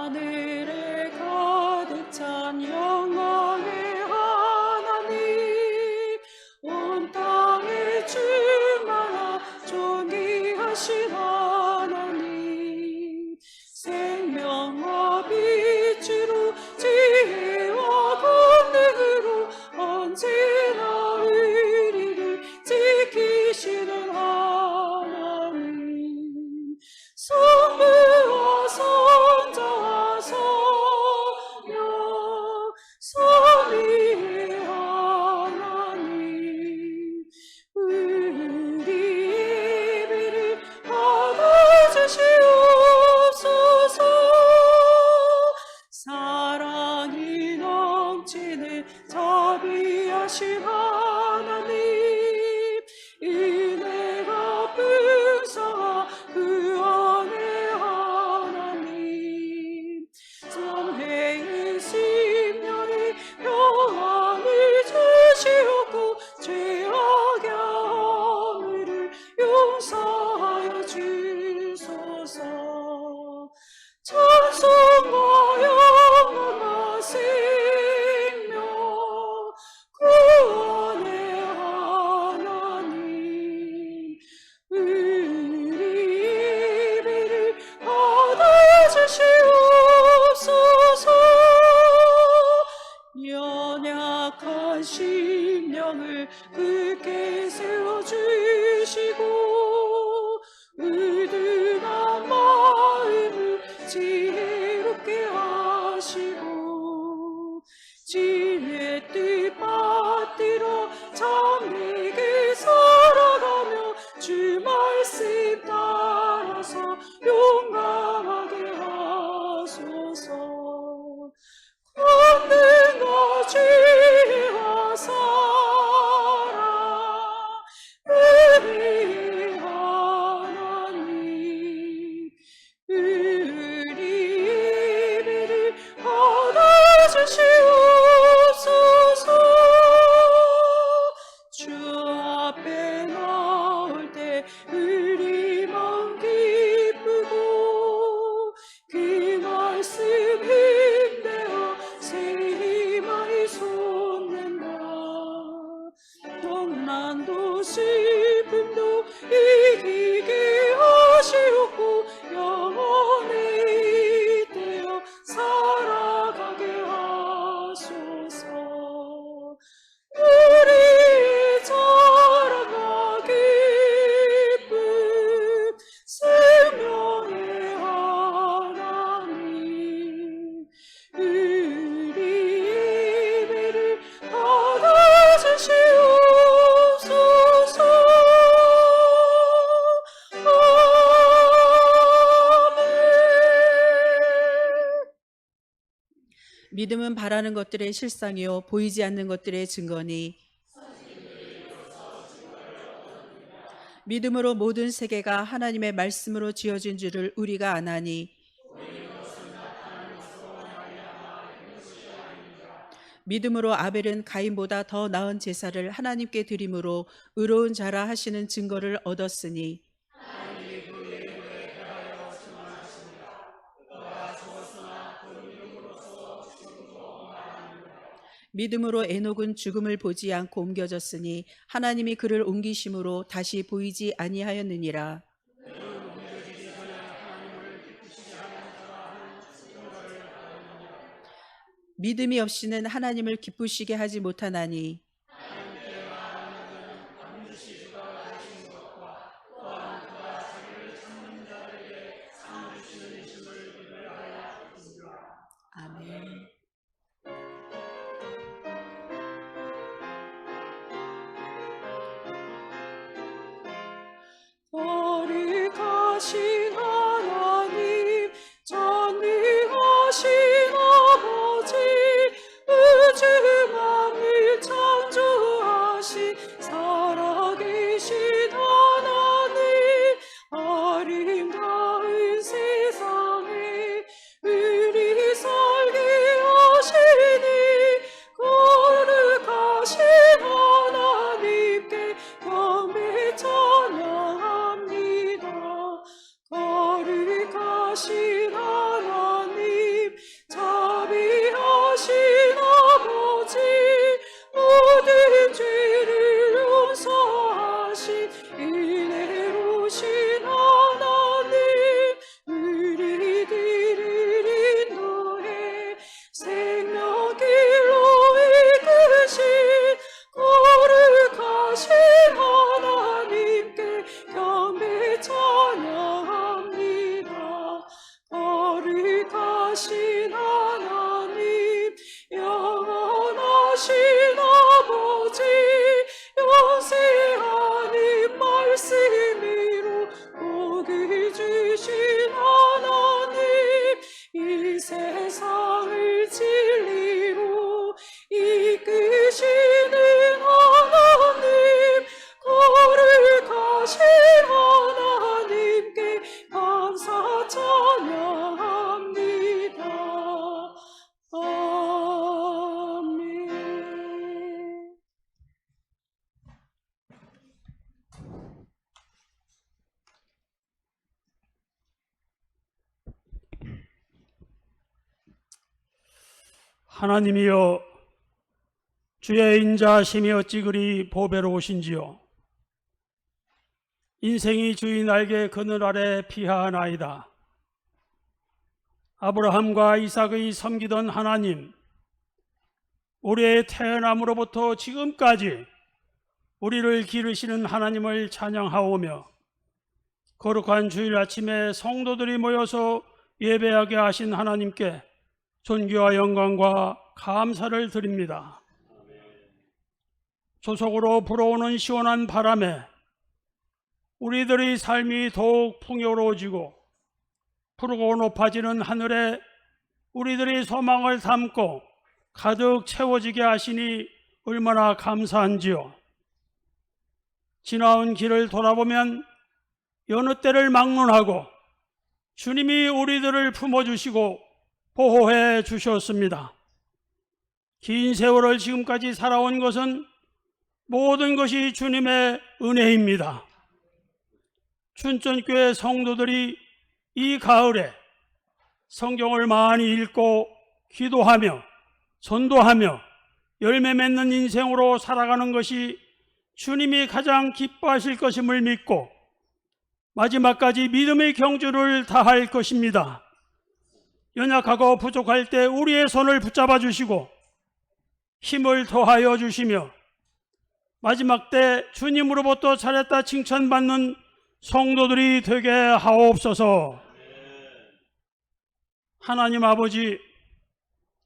하늘에 가득 찬 영광의 하나님, 온 땅에 충만한 존귀하신 하나님, 생명과 빛으로 지혜와 권능으로 언제나 우리를 지키시는 하나님, 성부와 성자와 성령 삼위의 하나님, 우리 예배를 받아주시옵소서. 사랑이 넘치는 자비하신 하나님, 은혜가 풍성한 구원의 하나님, 성회의 심령에 평안을 주시옵고 죄악의 허물을 용서하여 주소서. 찬송과 영광과 생명 구원의 하나님, 우리 예배를 받아주시옵소서. 연약한 심령을 굳게 세워주시고 의둔한 마음을 지혜롭게 하시고 지혜의 뜻 받들어 참되게 살아가며 주 말씀 따라서 용감하게 하소서. 권능과 지혜와 사랑 우리의 하나님, 우리 예배를 받아주시옵소서. 주 앞에 나올 때 우리 마음 기쁘고 그 말씀 힘내어 새 희망이 솟는다. 동난도 슬픔도 이기게 하시옵고 영원히 잇대어 살아가게 하소서. 우리의 자랑과 기쁨 생명의 하나님, 우리 예배를 받아주시옵소서. 아멘. 믿음은 바라는 것들의 실상이요 보이지 않는 것들의 증거니, 믿음으로 모든 세계가 하나님의 말씀으로 지어진 줄을 우리가 아나니, 믿음으로 아벨은 가인보다 더 나은 제사를 하나님께 드림으로 의로운 자라 하시는 증거를 얻었으니, 믿음으로 에녹은 죽음을 보지 않고 옮겨졌으니 하나님이 그를 옮기심으로 다시 보이지 아니하였느니라. 믿음이 없이는 하나님을 기쁘시게 하지 못하나니, 아멘. 거룩하신 하나님, 전능하신 아버지, 우주 만물 창조하신 살아계신 하나님, 아름다운 세상에 우리 살게 하시니 거룩하신 하나님께 경배 찬양합니다. 거룩하신 하나님, 하나님이여, 주의 인자심이 어찌 그리 보배로우신지요. 인생이 주의 날개 그늘 아래 피하나이다. 아브라함과 이삭의 섬기던 하나님, 우리의 태어남으로부터 지금까지 우리를 기르시는 하나님을 찬양하오며, 거룩한 주일 아침에 성도들이 모여서 예배하게 하신 하나님께 존귀와 영광과 감사를 드립니다. 조속으로 불어오는 시원한 바람에 우리들의 삶이 더욱 풍요로워지고, 푸르고 높아지는 하늘에 우리들의 소망을 담고 가득 채워지게 하시니 얼마나 감사한지요. 지나온 길을 돌아보면 여느 때를 막론하고 주님이 우리들을 품어주시고 보호해 주셨습니다. 긴 세월을 지금까지 살아온 것은 모든 것이 주님의 은혜입니다. 춘천교회 성도들이 이 가을에 성경을 많이 읽고 기도하며 전도하며 열매 맺는 인생으로 살아가는 것이 주님이 가장 기뻐하실 것임을 믿고 마지막까지 믿음의 경주를 다할 것입니다. 연약하고 부족할 때 우리의 손을 붙잡아 주시고 힘을 더하여 주시며, 마지막 때 주님으로부터 잘했다 칭찬받는 성도들이 되게 하옵소서. 하나님 아버지,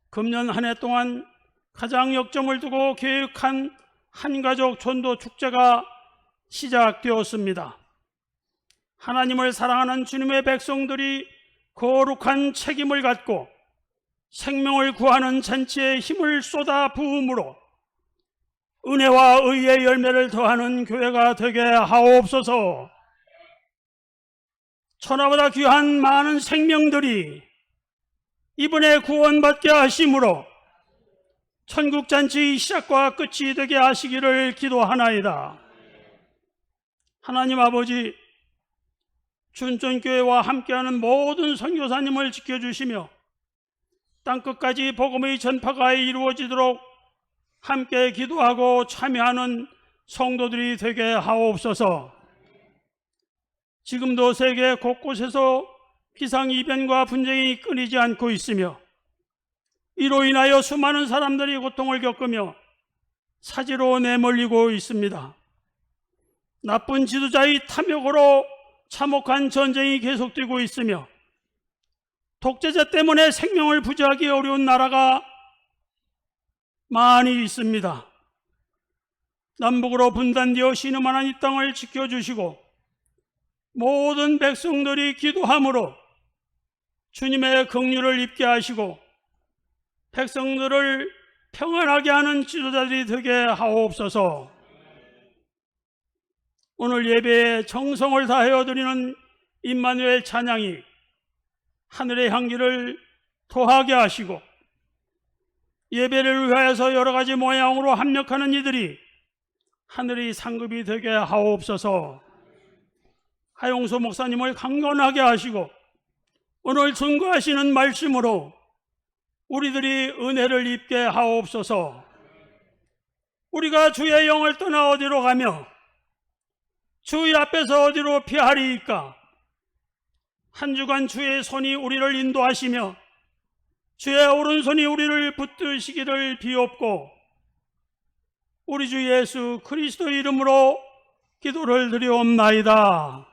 금년 한 해 동안 가장 역점을 두고 계획한 한가족 전도 축제가 시작되었습니다. 하나님을 사랑하는 주님의 백성들이 거룩한 책임을 갖고 생명을 구하는 잔치에 힘을 쏟아 부음으로 은혜와 의의 열매를 더하는 교회가 되게 하옵소서. 천하보다 귀한 많은 생명들이 이번에 구원받게 하심으로 천국잔치의 시작과 끝이 되게 하시기를 기도하나이다. 하나님 아버지, 춘천교회와 함께하는 모든 선교사님을 지켜주시며 땅끝까지 복음의 전파가 이루어지도록 함께 기도하고 참여하는 성도들이 되게 하옵소서. 지금도 세계 곳곳에서 기상이변과 분쟁이 끊이지 않고 있으며, 이로 인하여 수많은 사람들이 고통을 겪으며 사지로 내몰리고 있습니다. 나쁜 지도자의 탐욕으로 참혹한 전쟁이 계속되고 있으며, 독재자 때문에 생명을 부지하기 어려운 나라가 많이 있습니다. 남북으로 분단되어 신음하는 이 땅을 지켜주시고 모든 백성들이 기도함으로 주님의 긍휼을 입게 하시고 백성들을 평안하게 하는 지도자들이 되게 하옵소서. 오늘 예배에 정성을 다하여 드리는 임마누엘 찬양이 하늘의 향기를 더하게 하시고, 예배를 위하여서 여러 가지 모양으로 합력하는 이들이 하늘의 상급이 되게 하옵소서. 하용수 목사님을 강건하게 하시고 오늘 증거하시는 말씀으로 우리들이 은혜를 입게 하옵소서. 우리가 주의 영을 떠나 어디로 가며 주의 앞에서 어디로 피하리이까? 한 주간 주의 손이 우리를 인도하시며 주의 오른손이 우리를 붙드시기를 비옵고 우리 주 예수 그리스도 이름으로 기도를 드리옵나이다.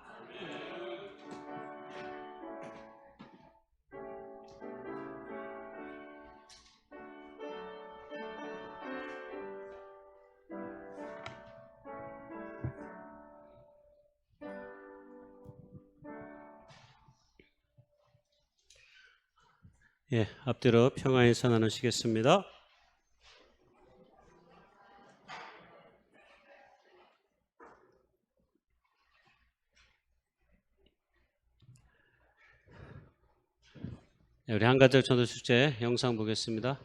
예, 앞뒤로 평화의 선 나누시겠습니다. 네, 우리 한가족 전도 축제 영상 보겠습니다.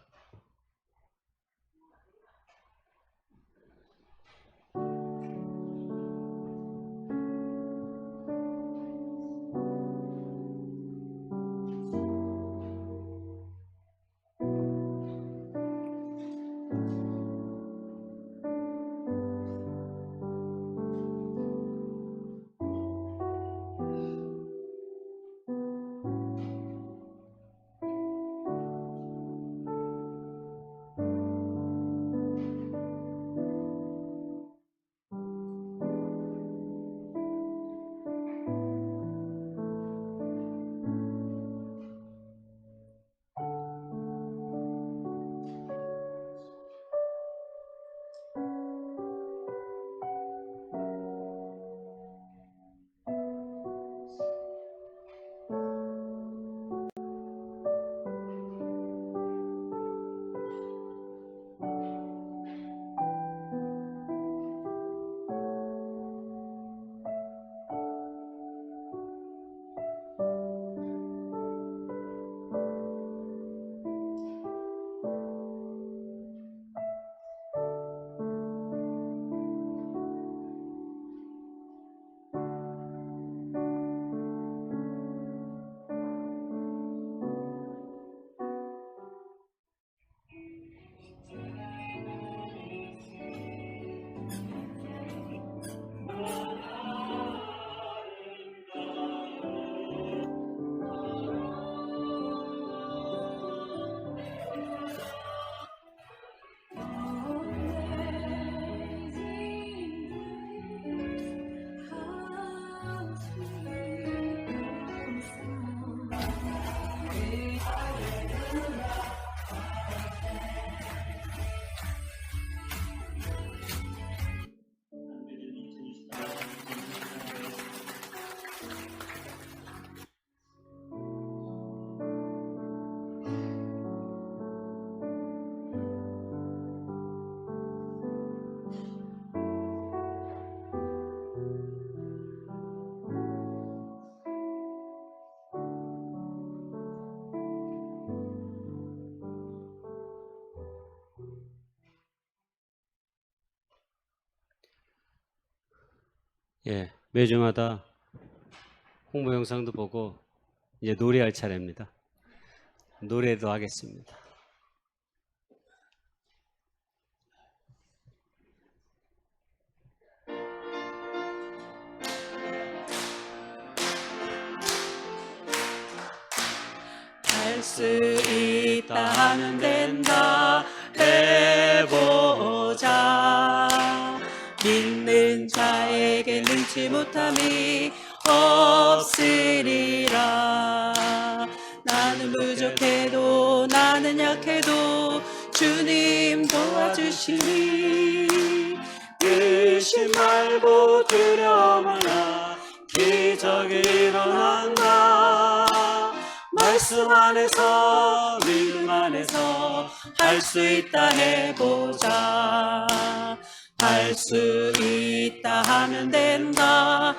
예, 매주마다 홍보 영상도 보고 이제 노래할 차례입니다. 노래도 하겠습니다. 할 수 있다 하면 된다 해보자. 믿는 자에게 능치 못함이 없으리라. 나는 부족해도 나는 약해도 주님 도와주시니 의심 말고 두려워 마라. 기적이 일어난다. 말씀 안에서 믿음 안에서 할 수 있다 해보자. 할 수 있다 하면 된다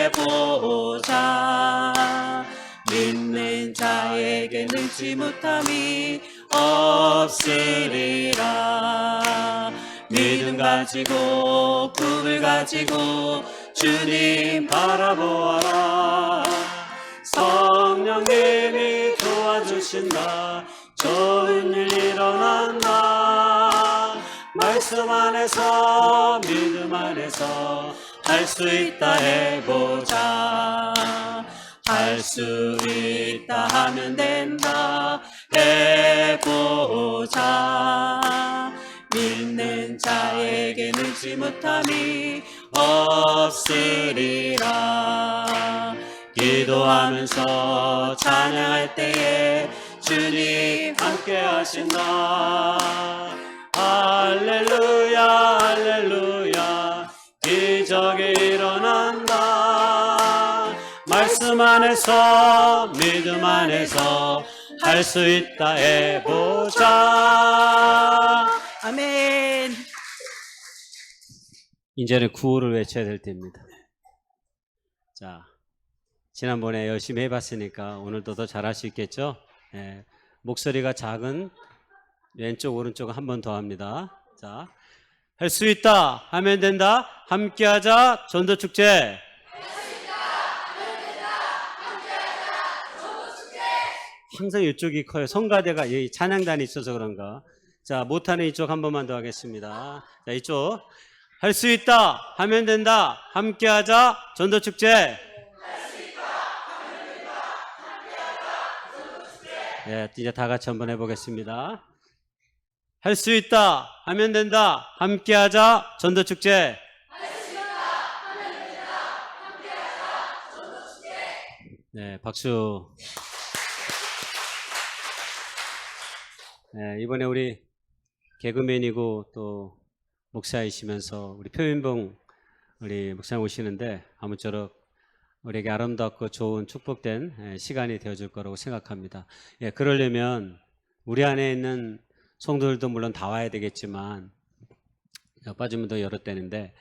해보자. 믿는 자에게 능치 못함이 없으리라. 믿음 가지고 꿈을 가지고 주님 바라보아라. 성령님이 도와주신다. 좋은 일 일어난다. 말씀 안에서 믿음 안에서 할 수 있다 해보자. 할 수 있다 하면 된다 해보자. 믿는 자에게 능치 못함이 없으리라. 기도하면서 찬양할 때에 주님 함께 하신다. 할렐루야 할렐루야. 기적이 일어난다. 말씀 안에서 믿음 안에서 할 수 있다 해보자. 아멘. 이제는 구호를 외쳐야 될 때입니다. 자, 지난번에 열심히 해봤으니까 오늘도 더 잘할 수 있겠죠? 예, 목소리가 작은 왼쪽 오른쪽 한 번 더 합니다. 자, 할 수 있다 하면 된다. 함께하자 전도축제. 항상 이쪽이 커요. 성가대가 이 찬양단이 있어서 그런가. 자, 못하는 이쪽 한 번만 더 하겠습니다. 자, 이쪽 할 수 있다 하면 된다. 함께하자 전도축제. 네, 이제 다 같이 한번 해보겠습니다. 할 수 있다 하면 된다. 함께하자 전도축제. 네, 박수. 네, 이번에 우리 개그맨이고 또 목사이시면서 우리 표인봉 우리 목사님 오시는데 아무쪼록 우리에게 아름답고 좋은 축복된 시간이 되어줄 거라고 생각합니다. 예, 그러려면 우리 안에 있는 성도들도 물론 다 와야 되겠지만 빠지면 더 여러 때인데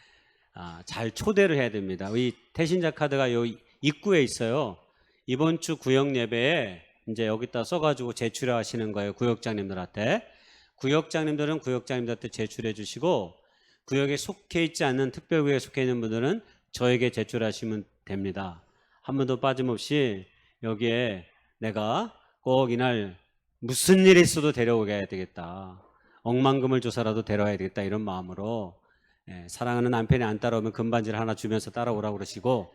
잘 초대를 해야 됩니다. 이 태신자 카드가 요 입구에 있어요. 이번 주 구역 예배에 이제 여기다 써가지고 제출하시는 거예요. 구역장님들한테. 구역장님들은 구역장님들한테 제출해 주시고 구역에 속해 있지 않는 특별구역에 속해 있는 분들은 저에게 제출하시면 됩니다. 한 번도 빠짐없이 여기에 내가 꼭 이날 무슨 일이 있어도 데려오게 되겠다. 억만금을 줘서라도 데려와야 되겠다. 이런 마음으로 사랑하는 남편이 안 따라오면 금반지를 하나 주면서 따라오라고 그러시고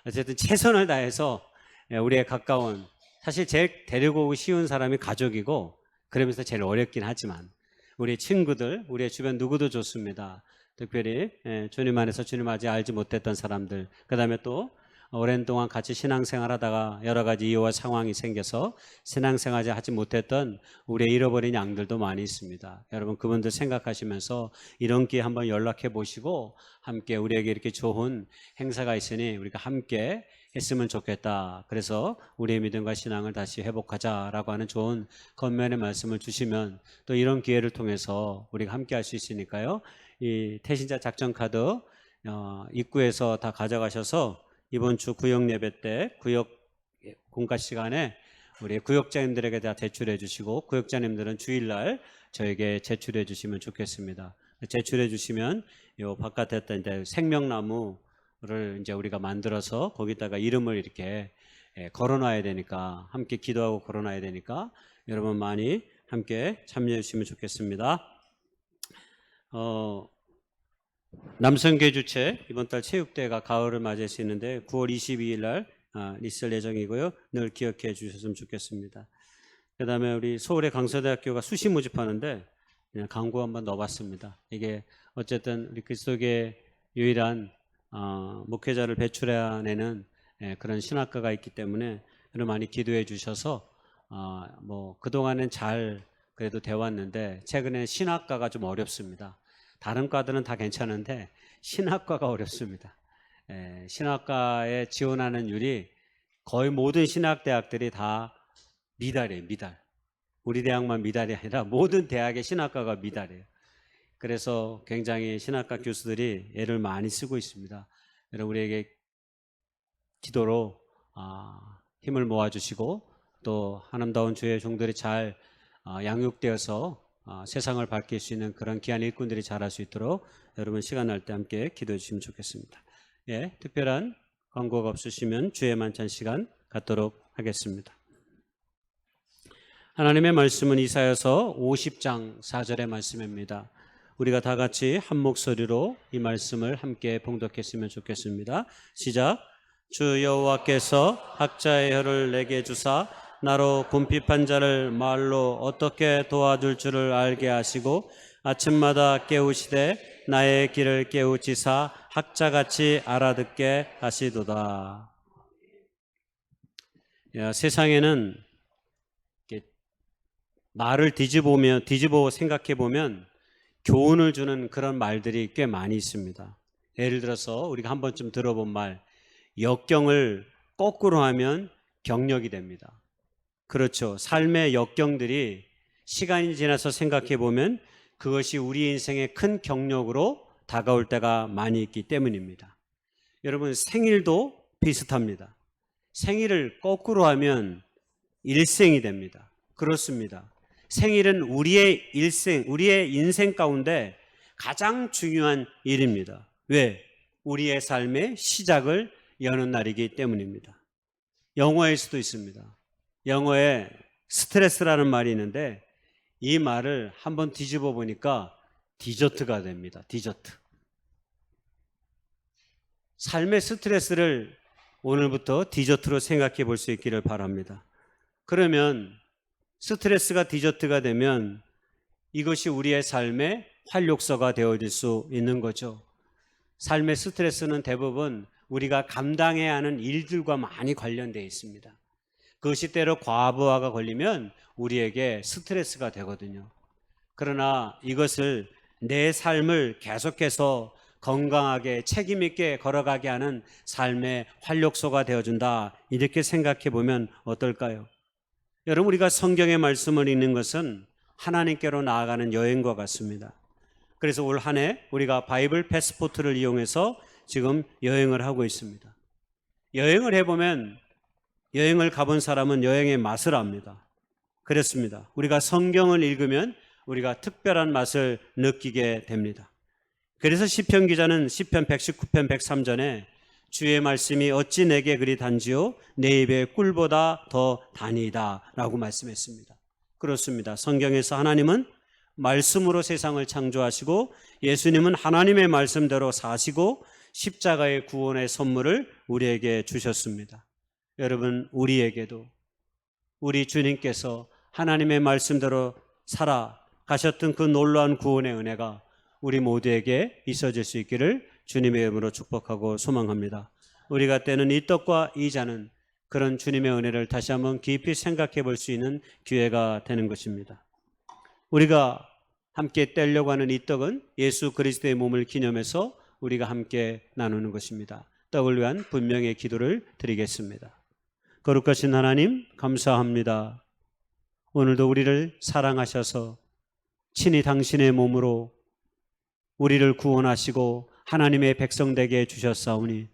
어쨌든 최선을 다해서 우리의 가까운 사실 제일 데리고 오기 쉬운 사람이 가족이고 그러면서 제일 어렵긴 하지만 우리 친구들, 우리의 주변 누구도 좋습니다. 특별히 주님 안에서 주님 아직 알지 못했던 사람들, 그 다음에 또 오랜 동안 같이 신앙생활 하다가 여러 가지 이유와 상황이 생겨서 신앙생활 하지 못했던 우리의 잃어버린 양들도 많이 있습니다. 여러분 그분들 생각하시면서 이런 기회 한번 연락해 보시고 함께 우리에게 이렇게 좋은 행사가 있으니 우리가 함께 했으면 좋겠다. 그래서 우리의 믿음과 신앙을 다시 회복하자라고 하는 좋은 권면의 말씀을 주시면 또 이런 기회를 통해서 우리가 함께 할 수 있으니까요. 이 태신자 작전 카드 입구에서 다 가져가셔서 이번 주 구역 예배 때 구역 공과 시간에 우리 구역장님들에게 다 제출해 주시고 구역장님들은 주일날 저에게 제출해 주시면 좋겠습니다. 제출해 주시면 요 바깥에다 이제 생명나무를 이제 우리가 만들어서 거기다가 이름을 이렇게 걸어놔야 되니까, 함께 기도하고 걸어놔야 되니까 여러분 많이 함께 참여해 주시면 좋겠습니다. 남성교회 주최 이번 달 체육대회가 가을을 맞이할 수 있는데 9월 22일 날 있을 예정이고요. 늘 기억해 주셨으면 좋겠습니다. 그 다음에 우리 서울의 강서대학교가 수시 모집하는데 그냥 광고 한번 넣어봤습니다. 이게 어쨌든 우리 그리스도교의 유일한 목회자를 배출해내는 그런 신학과가 있기 때문에 여러분 많이 기도해 주셔서 뭐 그동안은 잘 그래도 되왔는데 최근에 신학과가 좀 어렵습니다. 다른 과들은 다 괜찮은데 신학과가 어렵습니다. 신학과에 지원하는 율이 거의 모든 신학대학들이 다 미달이에요. 미달. 우리 대학만 미달이 아니라 모든 대학의 신학과가 미달이에요. 그래서 굉장히 신학과 교수들이 애를 많이 쓰고 있습니다. 여러분 우리에게 기도로 힘을 모아주시고 또 하나님다운 주의 종들이 잘 양육되어서 세상을 밝힐 수 있는 그런 귀한 일꾼들이 자랄 수 있도록 여러분 시간 날 때 함께 기도해 주시면 좋겠습니다. 예, 특별한 광고가 없으시면 주의 만찬 시간 갖도록 하겠습니다. 하나님의 말씀은 이사야서 50장 4절의 말씀입니다. 우리가 다 같이 한 목소리로 이 말씀을 함께 봉독했으면 좋겠습니다. 시작. 주 여호와께서 학자의 혀를 내게 주사 나로 궁핍한 자를 말로 어떻게 도와줄 줄을 알게 하시고 아침마다 깨우시되 나의 길을 깨우치사 학자같이 알아듣게 하시도다. 세상에는 말을 뒤집어 생각해 보면 교훈을 주는 그런 말들이 꽤 많이 있습니다. 예를 들어서 우리가 한 번쯤 들어본 말, 역경을 거꾸로 하면 경력이 됩니다. 그렇죠. 삶의 역경들이 시간이 지나서 생각해 보면 그것이 우리 인생의 큰 경력으로 다가올 때가 많이 있기 때문입니다. 여러분 생일도 비슷합니다. 생일을 거꾸로 하면 일생이 됩니다. 그렇습니다. 생일은 우리의 인생 가운데 가장 중요한 일입니다. 왜? 우리의 삶의 시작을 여는 날이기 때문입니다. 영어일 수도 있습니다. 영어에 스트레스라는 말이 있는데 이 말을 한번 뒤집어 보니까 디저트가 됩니다. 디저트. 삶의 스트레스를 오늘부터 디저트로 생각해 볼 수 있기를 바랍니다. 그러면 스트레스가 디저트가 되면 이것이 우리의 삶의 활력소가 되어질 수 있는 거죠. 삶의 스트레스는 대부분 우리가 감당해야 하는 일들과 많이 관련되어 있습니다. 그것이 때로 과부하가 걸리면 우리에게 스트레스가 되거든요. 그러나 이것을 내 삶을 계속해서 건강하게 책임 있게 걸어가게 하는 삶의 활력소가 되어준다. 이렇게 생각해 보면 어떨까요? 여러분 우리가 성경의 말씀을 읽는 것은 하나님께로 나아가는 여행과 같습니다. 그래서 올 한 해 우리가 바이블 패스포트를 이용해서 지금 여행을 하고 있습니다. 여행을 해보면 여행을 가본 사람은 여행의 맛을 압니다. 그렇습니다. 우리가 성경을 읽으면 우리가 특별한 맛을 느끼게 됩니다. 그래서 시편 기자는 시편 119편 103전에 주의 말씀이 어찌 내게 그리 단지요 내 입의 꿀보다 더 단이다 라고 말씀했습니다. 그렇습니다. 성경에서 하나님은 말씀으로 세상을 창조하시고 예수님은 하나님의 말씀대로 사시고 십자가의 구원의 선물을 우리에게 주셨습니다. 여러분 우리에게도 우리 주님께서 하나님의 말씀대로 살아가셨던 그 놀라운 구원의 은혜가 우리 모두에게 있어질 수 있기를 주님의 이름으로 축복하고 소망합니다. 우리가 떼는 이 떡과 이 잔은 그런 주님의 은혜를 다시 한번 깊이 생각해 볼 수 있는 기회가 되는 것입니다. 우리가 함께 떼려고 하는 이 떡은 예수 그리스도의 몸을 기념해서 우리가 함께 나누는 것입니다. 떡을 위한 분명의 기도를 드리겠습니다. 거룩하신 하나님 감사합니다. 오늘도 우리를 사랑하셔서 친히 당신의 몸으로 우리를 구원하시고 하나님의 백성 되게 해주셨사오니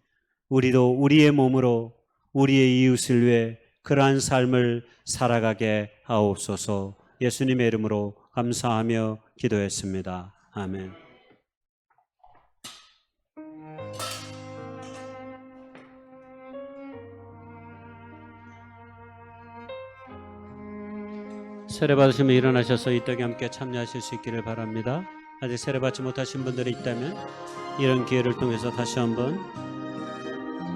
우리도 우리의 몸으로 우리의 이웃을 위해 그러한 삶을 살아가게 하옵소서. 예수님의 이름으로 감사하며 기도했습니다. 아멘. 세례 받으시면 일어나셔서 이 떡에 함께 참여하실 수 있기를 바랍니다. 아직 세례 받지 못하신 분들이 있다면 이런 기회를 통해서 다시 한번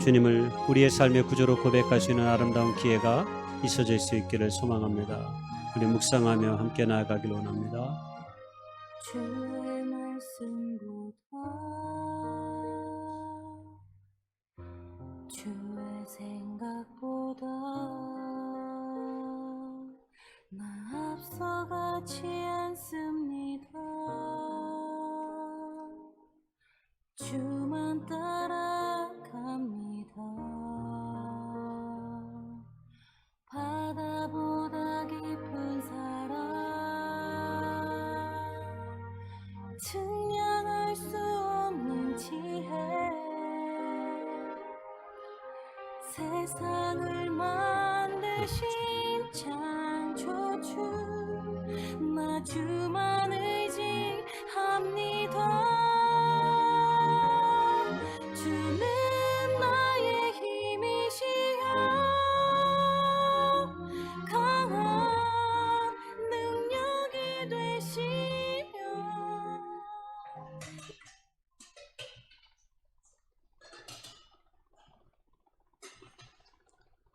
주님을 우리의 삶의 구조로 고백할 수 있는 아름다운 기회가 있어질 수 있기를 소망합니다. 우리 묵상하며 함께 나아가길 원합니다. 주의 말씀보다 주의 생각보다 나 앞서가지 않습니다. 주만 따라갑니다. 바다보다 깊은 사랑 측량할 수 없는 지혜 세상을 만드신 창조주 나 주만 의지합니다. 주는 나의 힘이시여 강한 능력이 되시며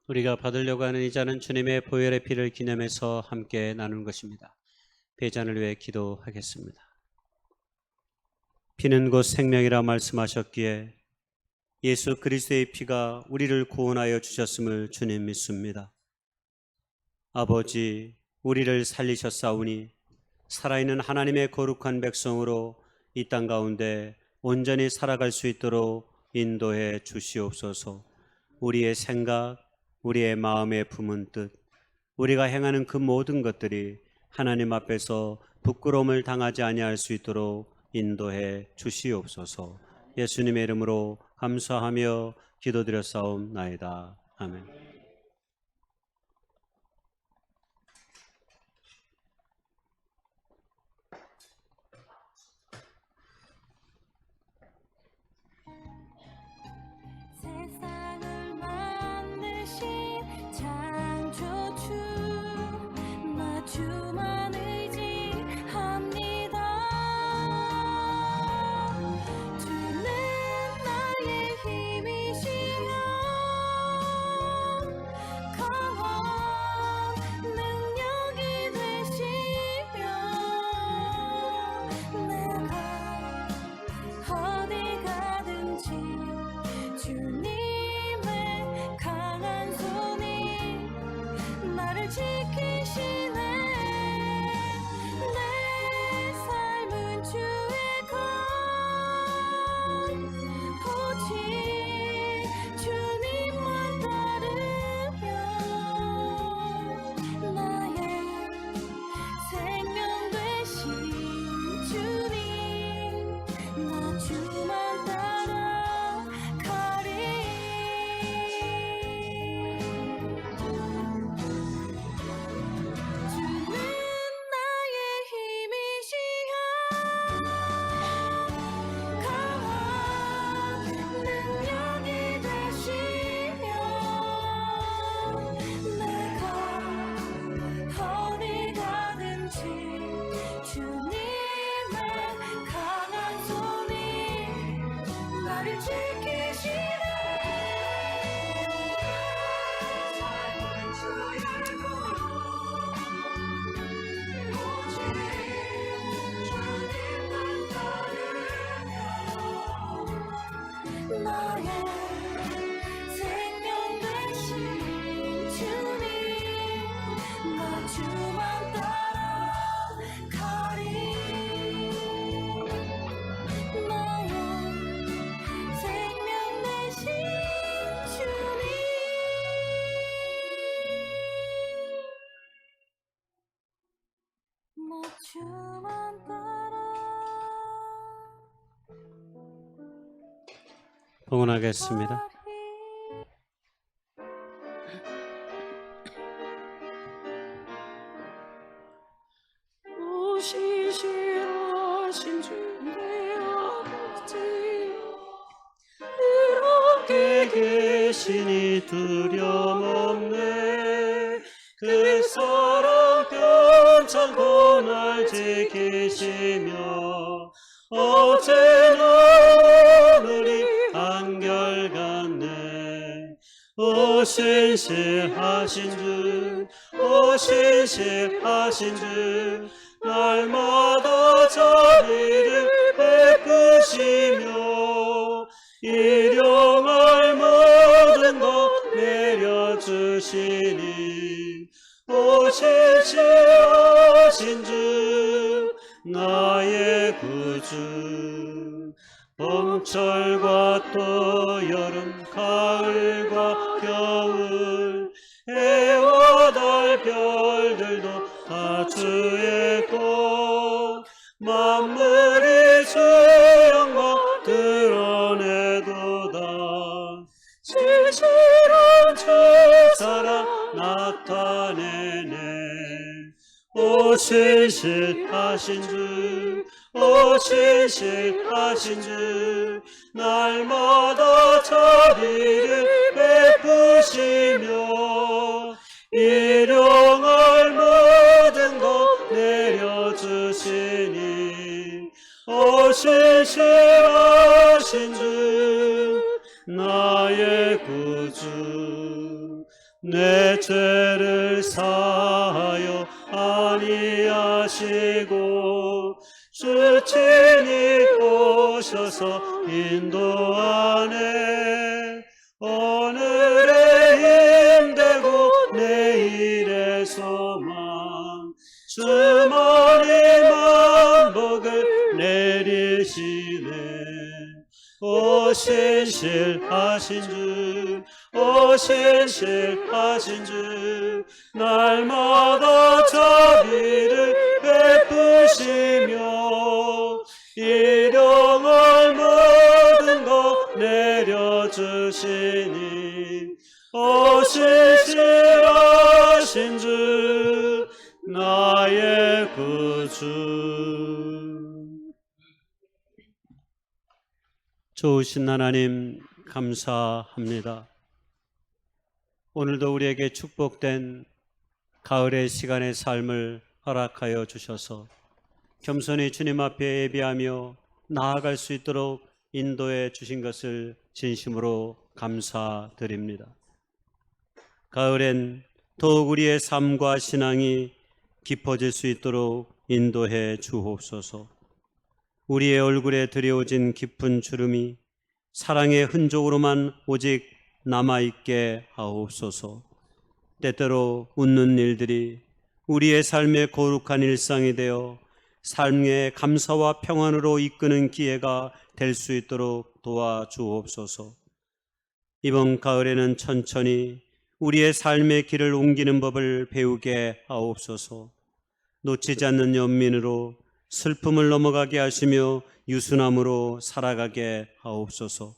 우리가 받으려고 하는 이 잔은 주님의 보혈의 피를 기념해서 함께 나누는 것입니다. 배잔을 위해 기도하겠습니다. 피는 곧 생명이라 말씀하셨기에 예수 그리스도의 피가 우리를 구원하여 주셨음을 주님 믿습니다. 아버지, 우리를 살리셨사오니 살아있는 하나님의 거룩한 백성으로 이 땅 가운데 온전히 살아갈 수 있도록 인도해 주시옵소서. 우리의 생각, 우리의 마음에 품은 뜻, 우리가 행하는 그 모든 것들이 하나님 앞에서 부끄러움을 당하지 아니할 수 있도록 인도해 주시옵소서. 예수님의 이름으로 감사하며 기도드렸사옵나이다. 아멘. 세상을 만드신 창조주 나 주만 의지합니다. 주는 나의 힘이시여 강한 능력이 되시며 내가 어디 가든지 주님의 강한 손이 나를 지키시네. 내 삶은 주의 것 오직 주님만 따르며 나의 생명 되신 주님 나 주만 따라가리. 주는 나의 힘이시여 강한 능력이 되시며 내가 어디 가든지 주님의 강한 손이 나를 지키시네. 삶은 주의 것 오직 주님만 따르며 나의 생명 되신 주님 나 주만 따라가리. 나의 생명 되신 주님 나 주만 따라 봉헌하겠습니다. 오시시하신 주내 아버지 이렇게 계시니 두려움 없네. 그 사랑 않고 날 지키시며 어제나 오늘이 한결같네. 오 신실하신 주, 오 신실하신 주, 날마다 자비를 베푸시며 일용할 모든 것 내려주시니 오 신실하신 주, 나의 구주. 봄철과 또 여름, 가을과 겨울, 해와 달 별들도 다 주의 것. 만물이 주 영광 드러내도다. 진실한 주 사랑 나타내네. 오 신실하신 주, 오 신실하신 주, 날마다 자비를 베푸시며 일용할 모든 것 내려주시니 오 신실하신 주, 나의 구주. 내 죄를 사하여 아니하시고 주 친히 오셔서 인도하네. 오늘의 힘되고 내일의 소망, 주만이 만복을 내리시네. 오 신실하신 주, 오 신실하신 주, 날마다 자비를 베푸시며 일용할 모든 것 내려주시니 오 신실하신 주, 나의 구주. 좋으신 하나님 감사합니다. 오늘도 우리에게 축복된 가을의 시간의 삶을 허락하여 주셔서 겸손히 주님 앞에 예비하며 나아갈 수 있도록 인도해 주신 것을 진심으로 감사드립니다. 가을엔 더욱 우리의 삶과 신앙이 깊어질 수 있도록 인도해 주옵소서. 우리의 얼굴에 드리워진 깊은 주름이 사랑의 흔적으로만 오직 남아있게 하옵소서. 때때로 웃는 일들이 우리의 삶의 거룩한 일상이 되어 삶의 감사와 평안으로 이끄는 기회가 될 수 있도록 도와주옵소서. 이번 가을에는 천천히 우리의 삶의 길을 옮기는 법을 배우게 하옵소서. 놓치지 않는 연민으로 슬픔을 넘어가게 하시며 유순함으로 살아가게 하옵소서.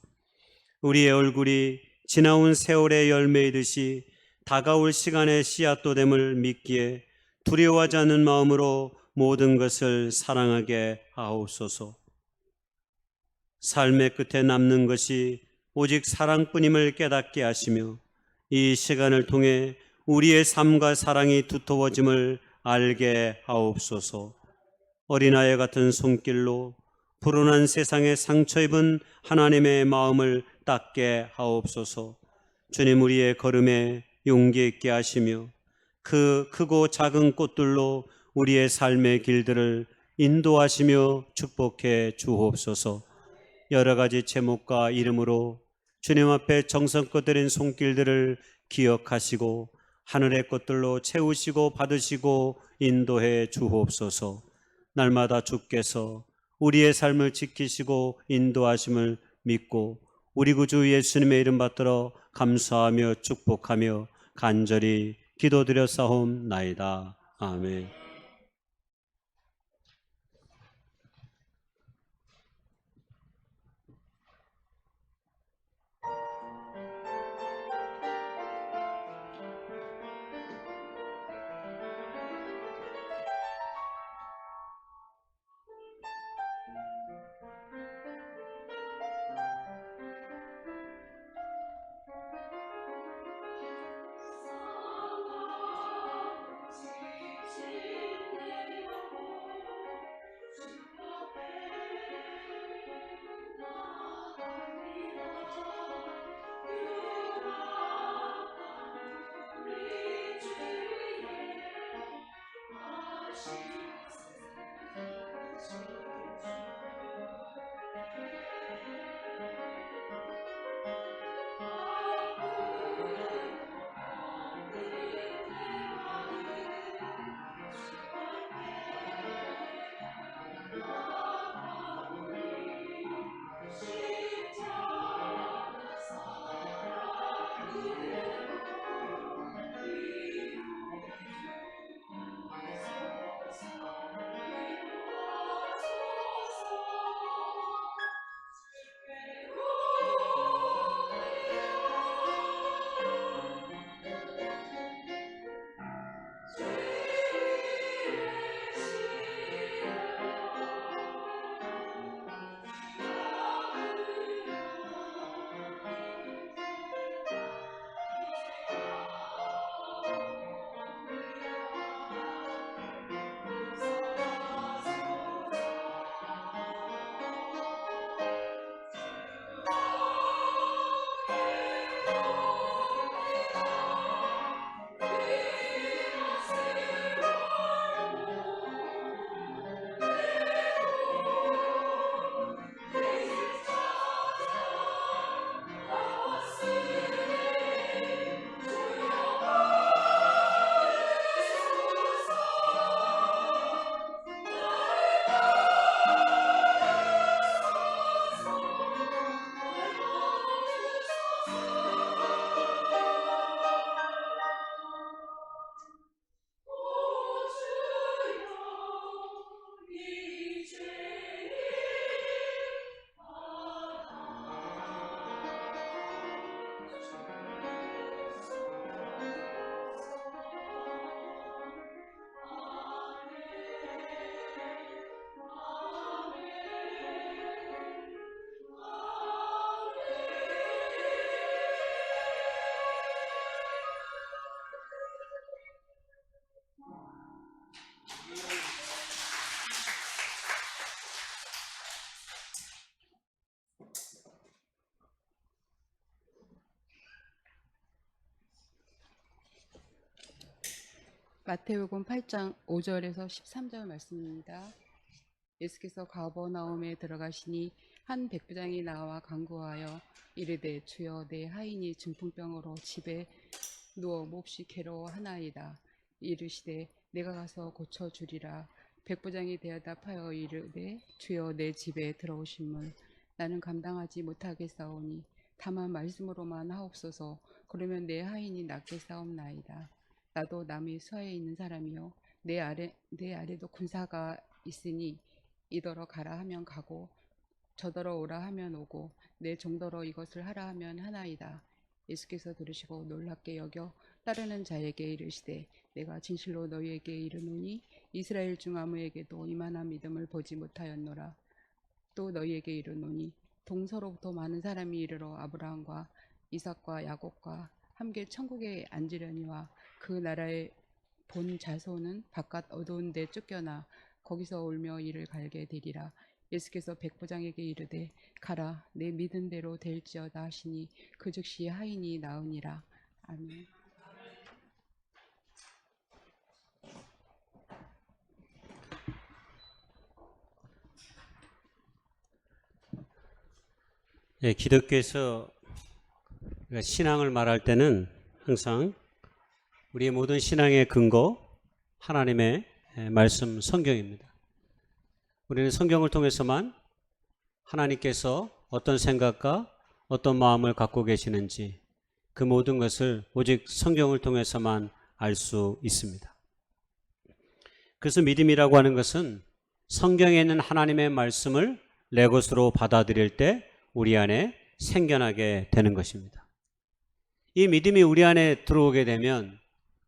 우리의 얼굴이 지나온 세월의 열매이듯이 다가올 시간의 씨앗도 됨을 믿기에 두려워하지 않는 마음으로 모든 것을 사랑하게 하옵소서. 삶의 끝에 남는 것이 오직 사랑뿐임을 깨닫게 하시며 이 시간을 통해 우리의 삶과 사랑이 두터워짐을 알게 하옵소서. 어린아이 같은 손길로 불온한 세상에 상처 입은 하나님의 마음을 닦게 하옵소서. 주님, 우리의 걸음에 용기 있게 하시며 그 크고 작은 꽃들로 우리의 삶의 길들을 인도하시며 축복해 주옵소서. 여러 가지 제목과 이름으로 주님 앞에 정성껏 드린 손길들을 기억하시고 하늘의 꽃들로 채우시고 받으시고 인도해 주옵소서. 날마다 주께서 우리의 삶을 지키시고 인도하심을 믿고 우리 구주 예수님의 이름 받들어 감사하며 축복하며 간절히 기도드렸사옵나이다. 아멘. 마태복음 8장 5절에서 13절 말씀입니다. 예수께서 가버나움에 들어가시니 한 백부장이 나와 간구하여 이르되 주여 내 하인이 중풍병으로 집에 누워 몹시 괴로워하나이다. 이르시되 내가 가서 고쳐주리라. 백부장이 대답하여 이르되 주여 내 집에 들어오심을 나는 감당하지 못하겠사오니 다만 말씀으로만 하옵소서. 그러면 내 하인이 낫게 싸움나이다. 나도 남의 수하에 있는 사람이요 내 아래도 군사가 있으니 이더러 가라 하면 가고 저더러 오라 하면 오고 내 종더러 이것을 하라 하면 하나이다. 예수께서 들으시고 놀랍게 여겨 따르는 자에게 이르시되 내가 진실로 너희에게 이르노니 이스라엘 중 아무에게도 이만한 믿음을 보지 못하였노라. 또 너희에게 이르노니 동서로부터 많은 사람이 이르러 아브라함과 이삭과 야곱과 함께 천국에 앉으려니와 그 나라의 본 자손은 바깥 어두운 데 쫓겨나 거기서 울며 이를 갈게 되리라. 예수께서 백부장에게 이르되 가라 내 믿은 대로 될지어다 하시니 그 즉시 하인이 나으니라. 아멘. 예, 기독교에서 우리가 신앙을 말할 때는 항상 우리의 모든 신앙의 근거 하나님의 말씀 성경입니다. 우리는 성경을 통해서만 하나님께서 어떤 생각과 어떤 마음을 갖고 계시는지 그 모든 것을 오직 성경을 통해서만 알 수 있습니다. 그래서 믿음이라고 하는 것은 성경에 있는 하나님의 말씀을 내 것으로 받아들일 때 우리 안에 생겨나게 되는 것입니다. 이 믿음이 우리 안에 들어오게 되면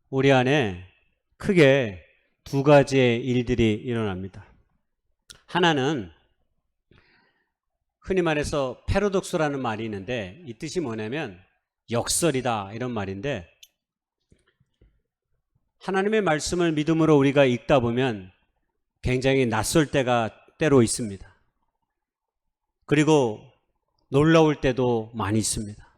우리 안에 크게 두 가지의 일들이 일어납니다. 하나는 흔히 말해서 패러독스라는 말이 있는데 이 뜻이 뭐냐면 역설이다 이런 말인데, 하나님의 말씀을 믿음으로 우리가 읽다 보면 굉장히 낯설 때가 때로 있습니다. 그리고 놀라울 때도 많이 있습니다.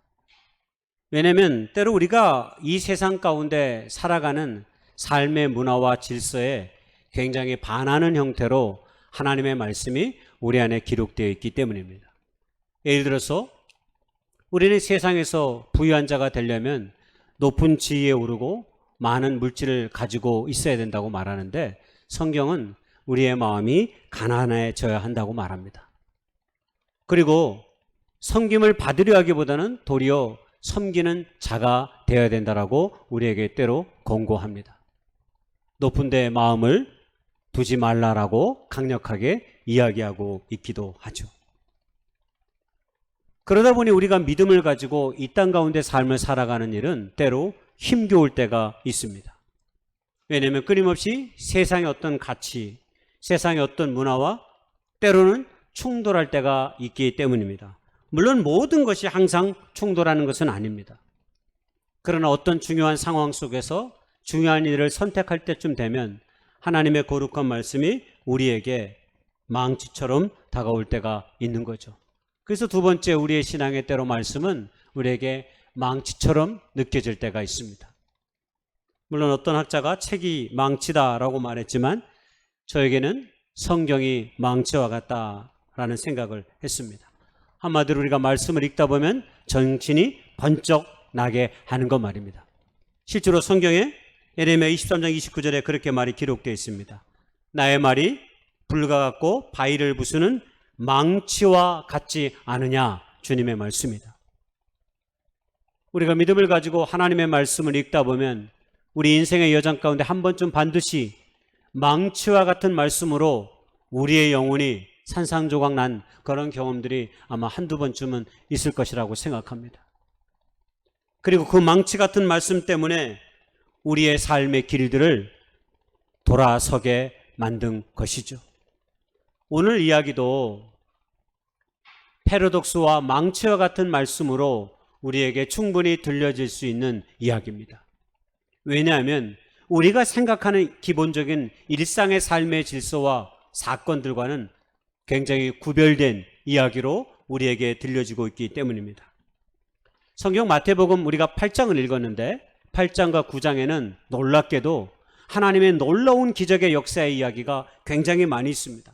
왜냐하면 때로 우리가 이 세상 가운데 살아가는 삶의 문화와 질서에 굉장히 반하는 형태로 하나님의 말씀이 우리 안에 기록되어 있기 때문입니다. 예를 들어서 우리는 세상에서 부유한 자가 되려면 높은 지위에 오르고 많은 물질을 가지고 있어야 된다고 말하는데 성경은 우리의 마음이 가난해져야 한다고 말합니다. 그리고 섬김을 받으려 하기보다는 도리어 섬기는 자가 되어야 된다라고 우리에게 때로 권고합니다. 높은 데 마음을 두지 말라라고 강력하게 이야기하고 있기도 하죠. 그러다 보니 우리가 믿음을 가지고 이 땅 가운데 삶을 살아가는 일은 때로 힘겨울 때가 있습니다. 왜냐하면 끊임없이 세상의 어떤 가치, 세상의 어떤 문화와 때로는 충돌할 때가 있기 때문입니다. 물론 모든 것이 항상 충돌하는 것은 아닙니다. 그러나 어떤 중요한 상황 속에서 중요한 일을 선택할 때쯤 되면 하나님의 거룩한 말씀이 우리에게 망치처럼 다가올 때가 있는 거죠. 그래서 두 번째 우리의 신앙의 때로 말씀은 우리에게 망치처럼 느껴질 때가 있습니다. 물론 어떤 학자가 책이 망치다라고 말했지만 저에게는 성경이 망치와 같다라는 생각을 했습니다. 한마디로 우리가 말씀을 읽다 보면 정신이 번쩍 나게 하는 것 말입니다. 실제로 성경에 예레미야 23장 29절에 그렇게 말이 기록되어 있습니다. 나의 말이 불과 같고 바위를 부수는 망치와 같지 않으냐, 주님의 말씀입니다. 우리가 믿음을 가지고 하나님의 말씀을 읽다 보면 우리 인생의 여정 가운데 한 번쯤 반드시 망치와 같은 말씀으로 우리의 영혼이 산산조각 난 그런 경험들이 아마 한두 번쯤은 있을 것이라고 생각합니다. 그리고 그 망치 같은 말씀 때문에 우리의 삶의 길들을 돌아서게 만든 것이죠. 오늘 이야기도 패러독스와 망치와 같은 말씀으로 우리에게 충분히 들려질 수 있는 이야기입니다. 왜냐하면 우리가 생각하는 기본적인 일상의 삶의 질서와 사건들과는 굉장히 구별된 이야기로 우리에게 들려지고 있기 때문입니다. 성경 마태복음 우리가 8장을 읽었는데 8장과 9장에는 놀랍게도 하나님의 놀라운 기적의 역사의 이야기가 굉장히 많이 있습니다.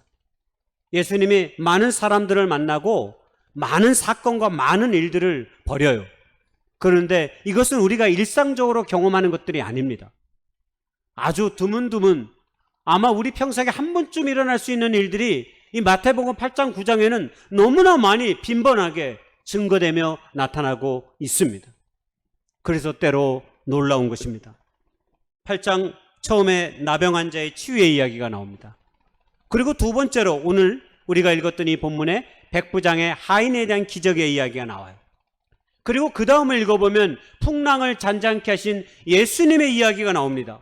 예수님이 많은 사람들을 만나고 많은 사건과 많은 일들을 벌여요. 그런데 이것은 우리가 일상적으로 경험하는 것들이 아닙니다. 아주 드문드문 아마 우리 평생에 한 번쯤 일어날 수 있는 일들이 이 마태복음 8장 9장에는 너무나 많이 빈번하게 증거되며 나타나고 있습니다. 그래서 때로 놀라운 것입니다. 8장 처음에 나병 환자의 치유의 이야기가 나옵니다. 그리고 두 번째로 오늘 우리가 읽었던 이 본문에 백부장의 하인에 대한 기적의 이야기가 나와요. 그리고 그 다음을 읽어보면 풍랑을 잔잔케 하신 예수님의 이야기가 나옵니다.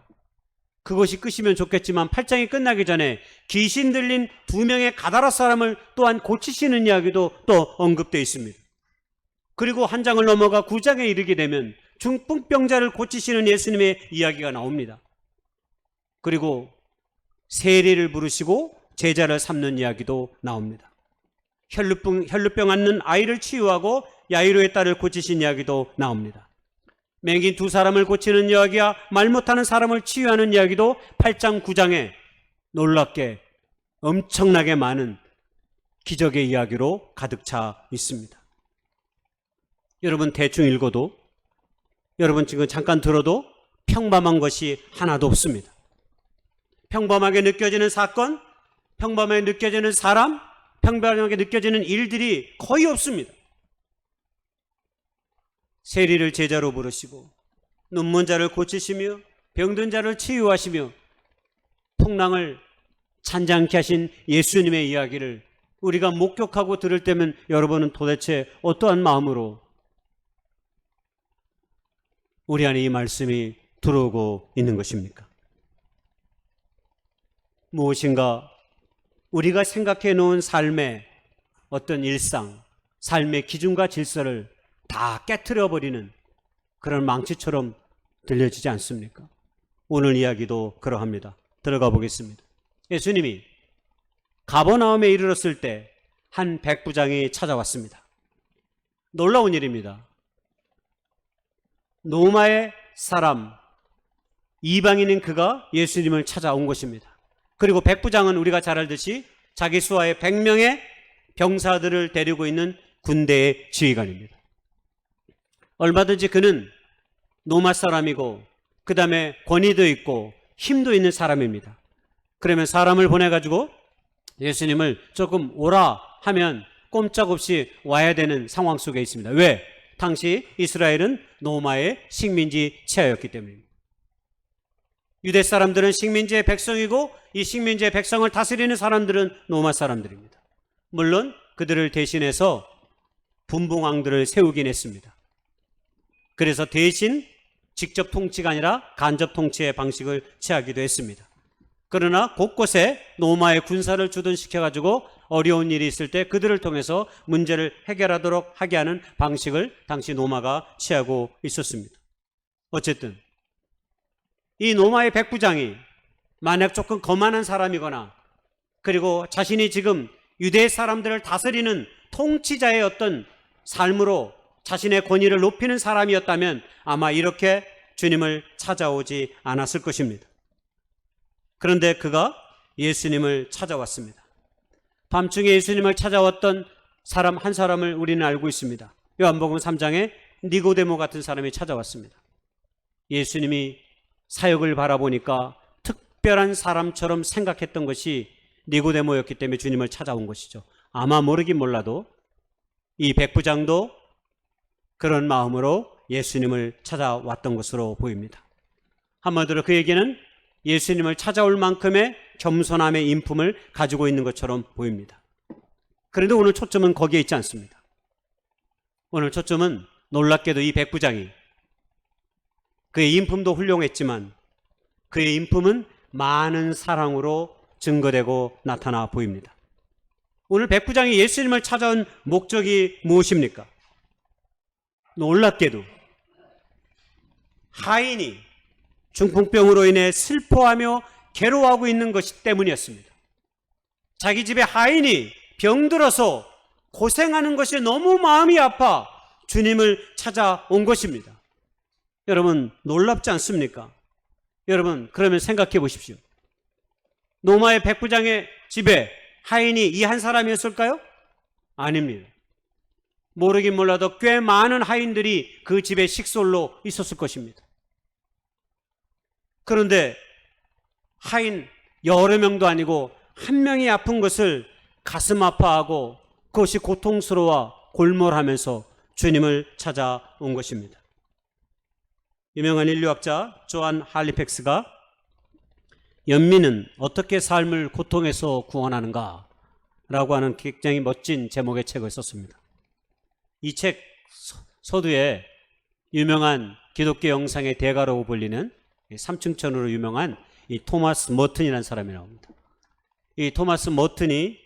그것이 끝이면 좋겠지만 8장이 끝나기 전에 귀신 들린 2명의 가다라 사람을 또한 고치시는 이야기도 또 언급되어 있습니다. 그리고 한 장을 넘어가 9장에 이르게 되면 중풍병자를 고치시는 예수님의 이야기가 나옵니다. 그리고 세리를 부르시고 제자를 삼는 이야기도 나옵니다. 혈루병 앓는 아이를 치유하고 야이로의 딸을 고치신 이야기도 나옵니다. 맹인 2사람을 고치는 이야기와 말 못하는 사람을 치유하는 이야기도 8장 9장에 놀랍게 엄청나게 많은 기적의 이야기로 가득 차 있습니다. 여러분 대충 읽어도 여러분 지금 잠깐 들어도 평범한 것이 하나도 없습니다. 평범하게 느껴지는 사건, 평범하게 느껴지는 사람, 평범하게 느껴지는 일들이 거의 없습니다. 세리를 제자로 부르시고 눈먼 자를 고치시며 병든 자를 치유하시며 풍랑을 잔잔케 하신 예수님의 이야기를 우리가 목격하고 들을 때면 여러분은 도대체 어떠한 마음으로 우리 안에 이 말씀이 들어오고 있는 것입니까? 무엇인가 우리가 생각해 놓은 삶의 어떤 일상, 삶의 기준과 질서를 다 깨트려버리는 그런 망치처럼 들려지지 않습니까? 오늘 이야기도 그러합니다. 들어가 보겠습니다. 예수님이 가버나움에 이르렀을 때 한 백부장이 찾아왔습니다. 놀라운 일입니다. 로마의 사람, 이방인인 그가 예수님을 찾아온 것입니다. 그리고 백부장은 우리가 잘 알듯이 자기 수하에 100명의 병사들을 데리고 있는 군대의 지휘관입니다. 얼마든지 그는 로마 사람이고 그 다음에 권위도 있고 힘도 있는 사람입니다. 그러면 사람을 보내가지고 예수님을 조금 오라 하면 꼼짝없이 와야 되는 상황 속에 있습니다. 왜? 당시 이스라엘은 로마의 식민지 치하였기 때문입니다. 유대 사람들은 식민지의 백성이고 이 식민지의 백성을 다스리는 사람들은 로마 사람들입니다. 물론 그들을 대신해서 분봉왕들을 세우긴 했습니다. 그래서 대신 직접 통치가 아니라 간접 통치의 방식을 취하기도 했습니다. 그러나 곳곳에 로마의 군사를 주둔시켜가지고 어려운 일이 있을 때 그들을 통해서 문제를 해결하도록 하게 하는 방식을 당시 로마가 취하고 있었습니다. 어쨌든 이 로마의 백부장이 만약 조금 거만한 사람이거나 그리고 자신이 지금 유대 사람들을 다스리는 통치자의 어떤 삶으로 자신의 권위를 높이는 사람이었다면 아마 이렇게 주님을 찾아오지 않았을 것입니다. 그런데 그가 예수님을 찾아왔습니다. 밤중에 예수님을 찾아왔던 사람 한 사람을 우리는 알고 있습니다. 요한복음 3장에 니고데모 같은 사람이 찾아왔습니다. 예수님이 사역을 바라보니까 특별한 사람처럼 생각했던 것이 니고데모였기 때문에 주님을 찾아온 것이죠. 아마 모르긴 몰라도 이 백부장도 그런 마음으로 예수님을 찾아왔던 것으로 보입니다. 한마디로 그에게는 예수님을 찾아올 만큼의 겸손함의 인품을 가지고 있는 것처럼 보입니다. 그런데 오늘 초점은 거기에 있지 않습니다. 오늘 초점은 놀랍게도 이 백부장이 그의 인품도 훌륭했지만 그의 인품은 많은 사랑으로 증거되고 나타나 보입니다. 오늘 백부장이 예수님을 찾아온 목적이 무엇입니까? 놀랍게도 하인이 중풍병으로 인해 슬퍼하며 괴로워하고 있는 것이 때문이었습니다. 자기 집에 하인이 병들어서 고생하는 것이 너무 마음이 아파 주님을 찾아온 것입니다. 여러분 놀랍지 않습니까? 여러분 그러면 생각해 보십시오. 로마의 백부장의 집에 하인이 이 한 사람이었을까요? 아닙니다. 모르긴 몰라도 꽤 많은 하인들이 그 집에 식솔로 있었을 것입니다. 그런데 하인 여러 명도 아니고 한 명이 아픈 것을 가슴 아파하고 그것이 고통스러워 골몰하면서 주님을 찾아온 것입니다. 유명한 인류학자 조한 할리팩스가 연민은 어떻게 삶을 고통에서 구원하는가 라고 하는 굉장히 멋진 제목의 책을 썼습니다. 이 책 서두에 유명한 기독교 영상의 대가라고 불리는 삼층천으로 유명한 이 토마스 머튼이라는 사람이 나옵니다. 이 토마스 머튼이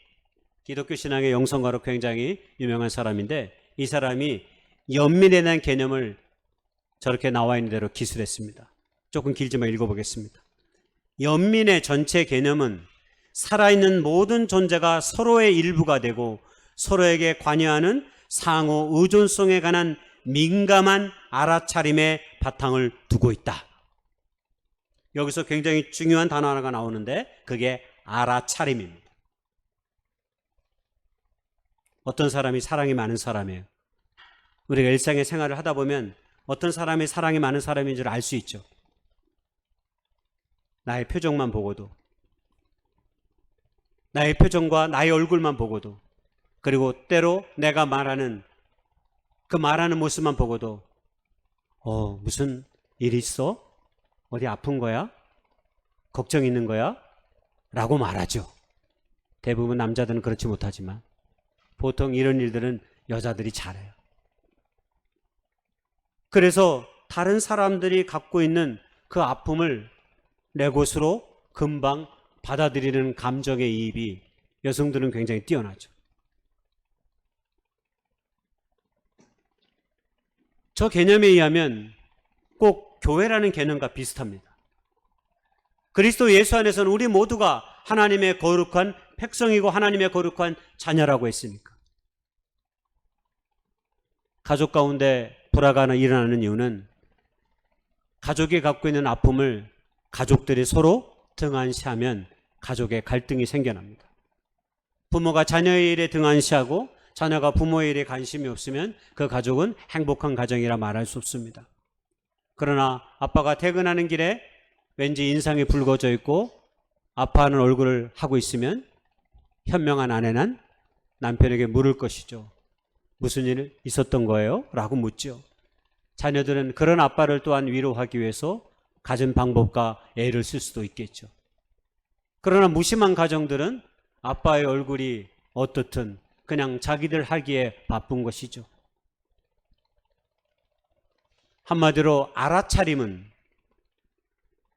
기독교 신앙의 영성가로 굉장히 유명한 사람인데 이 사람이 연민에 대한 개념을 저렇게 나와 있는 대로 기술했습니다. 조금 길지만 읽어보겠습니다. 연민의 전체 개념은 살아있는 모든 존재가 서로의 일부가 되고 서로에게 관여하는 상호 의존성에 관한 민감한 알아차림의 바탕을 두고 있다. 여기서 굉장히 중요한 단어 하나가 나오는데 그게 알아차림입니다. 어떤 사람이 사랑이 많은 사람이에요. 우리가 일상의 생활을 하다 보면 어떤 사람이 사랑이 많은 사람인 줄 알 수 있죠. 나의 표정만 보고도, 나의 표정과 나의 얼굴만 보고도, 그리고 때로 내가 말하는 그 말하는 모습만 보고도 무슨 일 있어? 어디 아픈 거야? 걱정 있는 거야? 라고 말하죠. 대부분 남자들은 그렇지 못하지만 보통 이런 일들은 여자들이 잘해요. 그래서 다른 사람들이 갖고 있는 그 아픔을 내 것으로 금방 받아들이는 감정의 이입이 여성들은 굉장히 뛰어나죠. 저 개념에 의하면 꼭 교회라는 개념과 비슷합니다. 그리스도 예수 안에서는 우리 모두가 하나님의 거룩한 백성이고 하나님의 거룩한 자녀라고 했으니까. 가족 가운데 불화가 일어나는 이유는 가족이 갖고 있는 아픔을 가족들이 서로 등한시하면 가족의 갈등이 생겨납니다. 부모가 자녀의 일에 등한시하고 자녀가 부모의 일에 관심이 없으면 그 가족은 행복한 가정이라 말할 수 없습니다. 그러나 아빠가 퇴근하는 길에 왠지 인상이 붉어져 있고 아파하는 얼굴을 하고 있으면 현명한 아내는 남편에게 물을 것이죠. 무슨 일 있었던 거예요? 라고 묻죠. 자녀들은 그런 아빠를 또한 위로하기 위해서 갖은 방법과 애를 쓸 수도 있겠죠. 그러나 무심한 가정들은 아빠의 얼굴이 어떻든 그냥 자기들 하기에 바쁜 것이죠. 한마디로 알아차림은